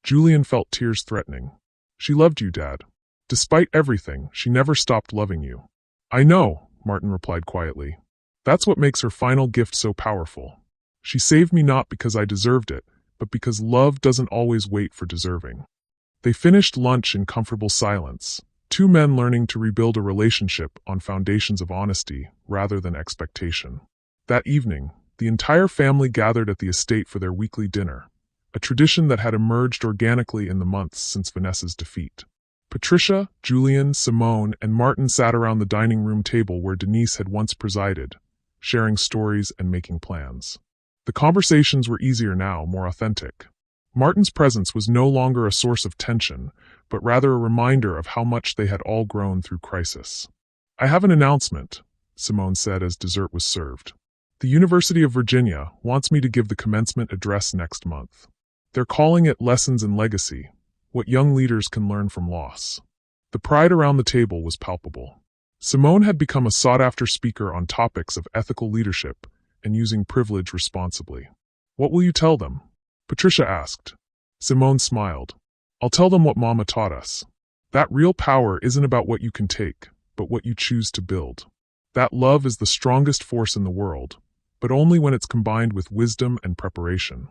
Speaker 1: Julian felt tears threatening. She loved you, Dad. Despite everything, she never stopped loving you. I know, Martin replied quietly. That's what makes her final gift so powerful. She saved me not because I deserved it, but because love doesn't always wait for deserving. They finished lunch in comfortable silence, two men learning to rebuild a relationship on foundations of honesty rather than expectation. That evening, the entire family gathered at the estate for their weekly dinner, a tradition that had emerged organically in the months since Vanessa's defeat. Patricia, Julian, Simone, and Martin sat around the dining room table where Denise had once presided, sharing stories and making plans. The conversations were easier now, more authentic. Martin's presence was no longer a source of tension, but rather a reminder of how much they had all grown through crisis. I have an announcement, Simone said as dessert was served. The University of Virginia wants me to give the commencement address next month. They're calling it Lessons in Legacy, what young leaders can learn from loss. The pride around the table was palpable. Simone had become a sought-after speaker on topics of ethical leadership and using privilege responsibly. What will you tell them? Patricia asked. Simone smiled. I'll tell them what Mama taught us. That real power isn't about what you can take, but what you choose to build. That love is the strongest force in the world, but only when it's combined with wisdom and preparation.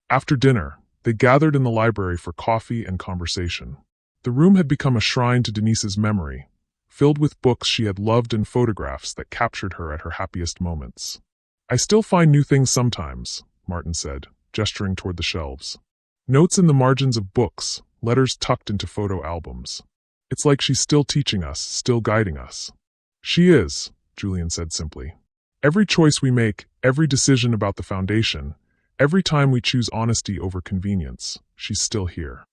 Speaker 1: After dinner, they gathered in the library for coffee and conversation. The room had become a shrine to Denise's memory, filled with books she had loved and photographs that captured her at her happiest moments. I still find new things sometimes, Martin said, gesturing toward the shelves. Notes in the margins of books, letters tucked into photo albums. It's like she's still teaching us, still guiding us. She is, Julian said simply. Every choice we make, every decision about the foundation, every time we choose honesty over convenience, she's still here.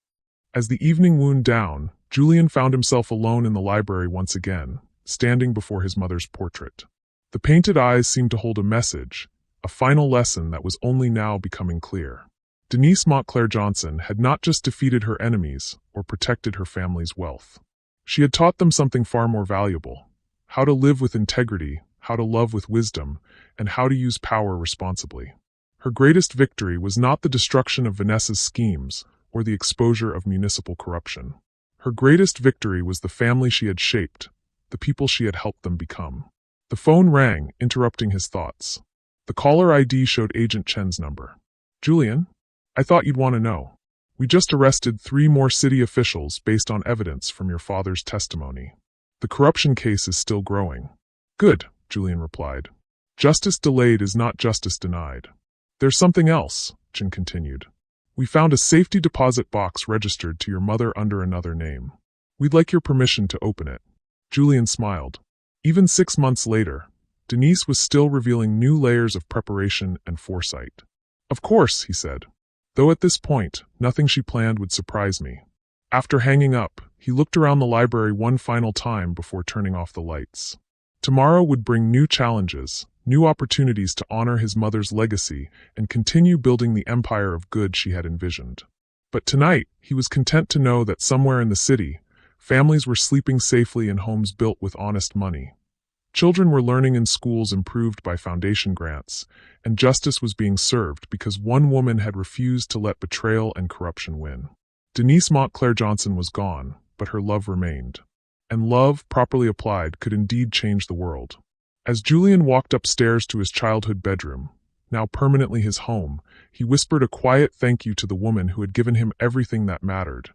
Speaker 1: As the evening wound down, Julian found himself alone in the library once again, standing before his mother's portrait. The painted eyes seemed to hold a message, a final lesson that was only now becoming clear. Denise Montclair Johnson had not just defeated her enemies or protected her family's wealth. She had taught them something far more valuable: how to live with integrity, how to love with wisdom, and how to use power responsibly. Her greatest victory was not the destruction of Vanessa's schemes or the exposure of municipal corruption. Her greatest victory was the family she had shaped, the people she had helped them become. The phone rang, interrupting his thoughts. The caller ID showed Agent Chen's number. Julian? I thought you'd want to know. We just arrested 3 more city officials based on evidence from your father's testimony. The corruption case is still growing. Good, Julian replied. Justice delayed is not justice denied. There's something else, Chen continued. We found a safety deposit box registered to your mother under another name. We'd like your permission to open it. Julian smiled. Even 6 months later, Denise was still revealing new layers of preparation and foresight. Of course, he said. Though at this point, nothing she planned would surprise me. After hanging up, he looked around the library one final time before turning off the lights. Tomorrow would bring new challenges, new opportunities to honor his mother's legacy and continue building the empire of good she had envisioned. But tonight, he was content to know that somewhere in the city, families were sleeping safely in homes built with honest money. Children were learning in schools improved by foundation grants, and justice was being served because one woman had refused to let betrayal and corruption win. Denise Montclair Johnson was gone, but her love remained. And love, properly applied, could indeed change the world. As Julian walked upstairs to his childhood bedroom, now permanently his home, he whispered a quiet thank you to the woman who had given him everything that mattered: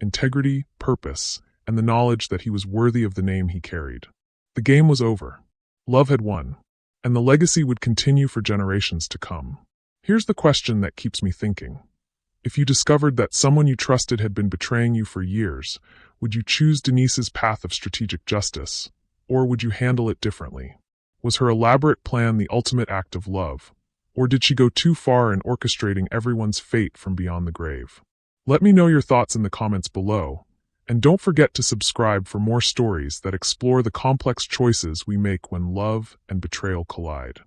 Speaker 1: integrity, purpose, and the knowledge that he was worthy of the name he carried. The game was over. Love had won, and the legacy would continue for generations to come. Here's the question that keeps me thinking. If you discovered that someone you trusted had been betraying you for years, would you choose Denise's path of strategic justice, or would you handle it differently? Was her elaborate plan the ultimate act of love, or did she go too far in orchestrating everyone's fate from beyond the grave? Let me know your thoughts in the comments below, and don't forget to subscribe for more stories that explore the complex choices we make when love and betrayal collide.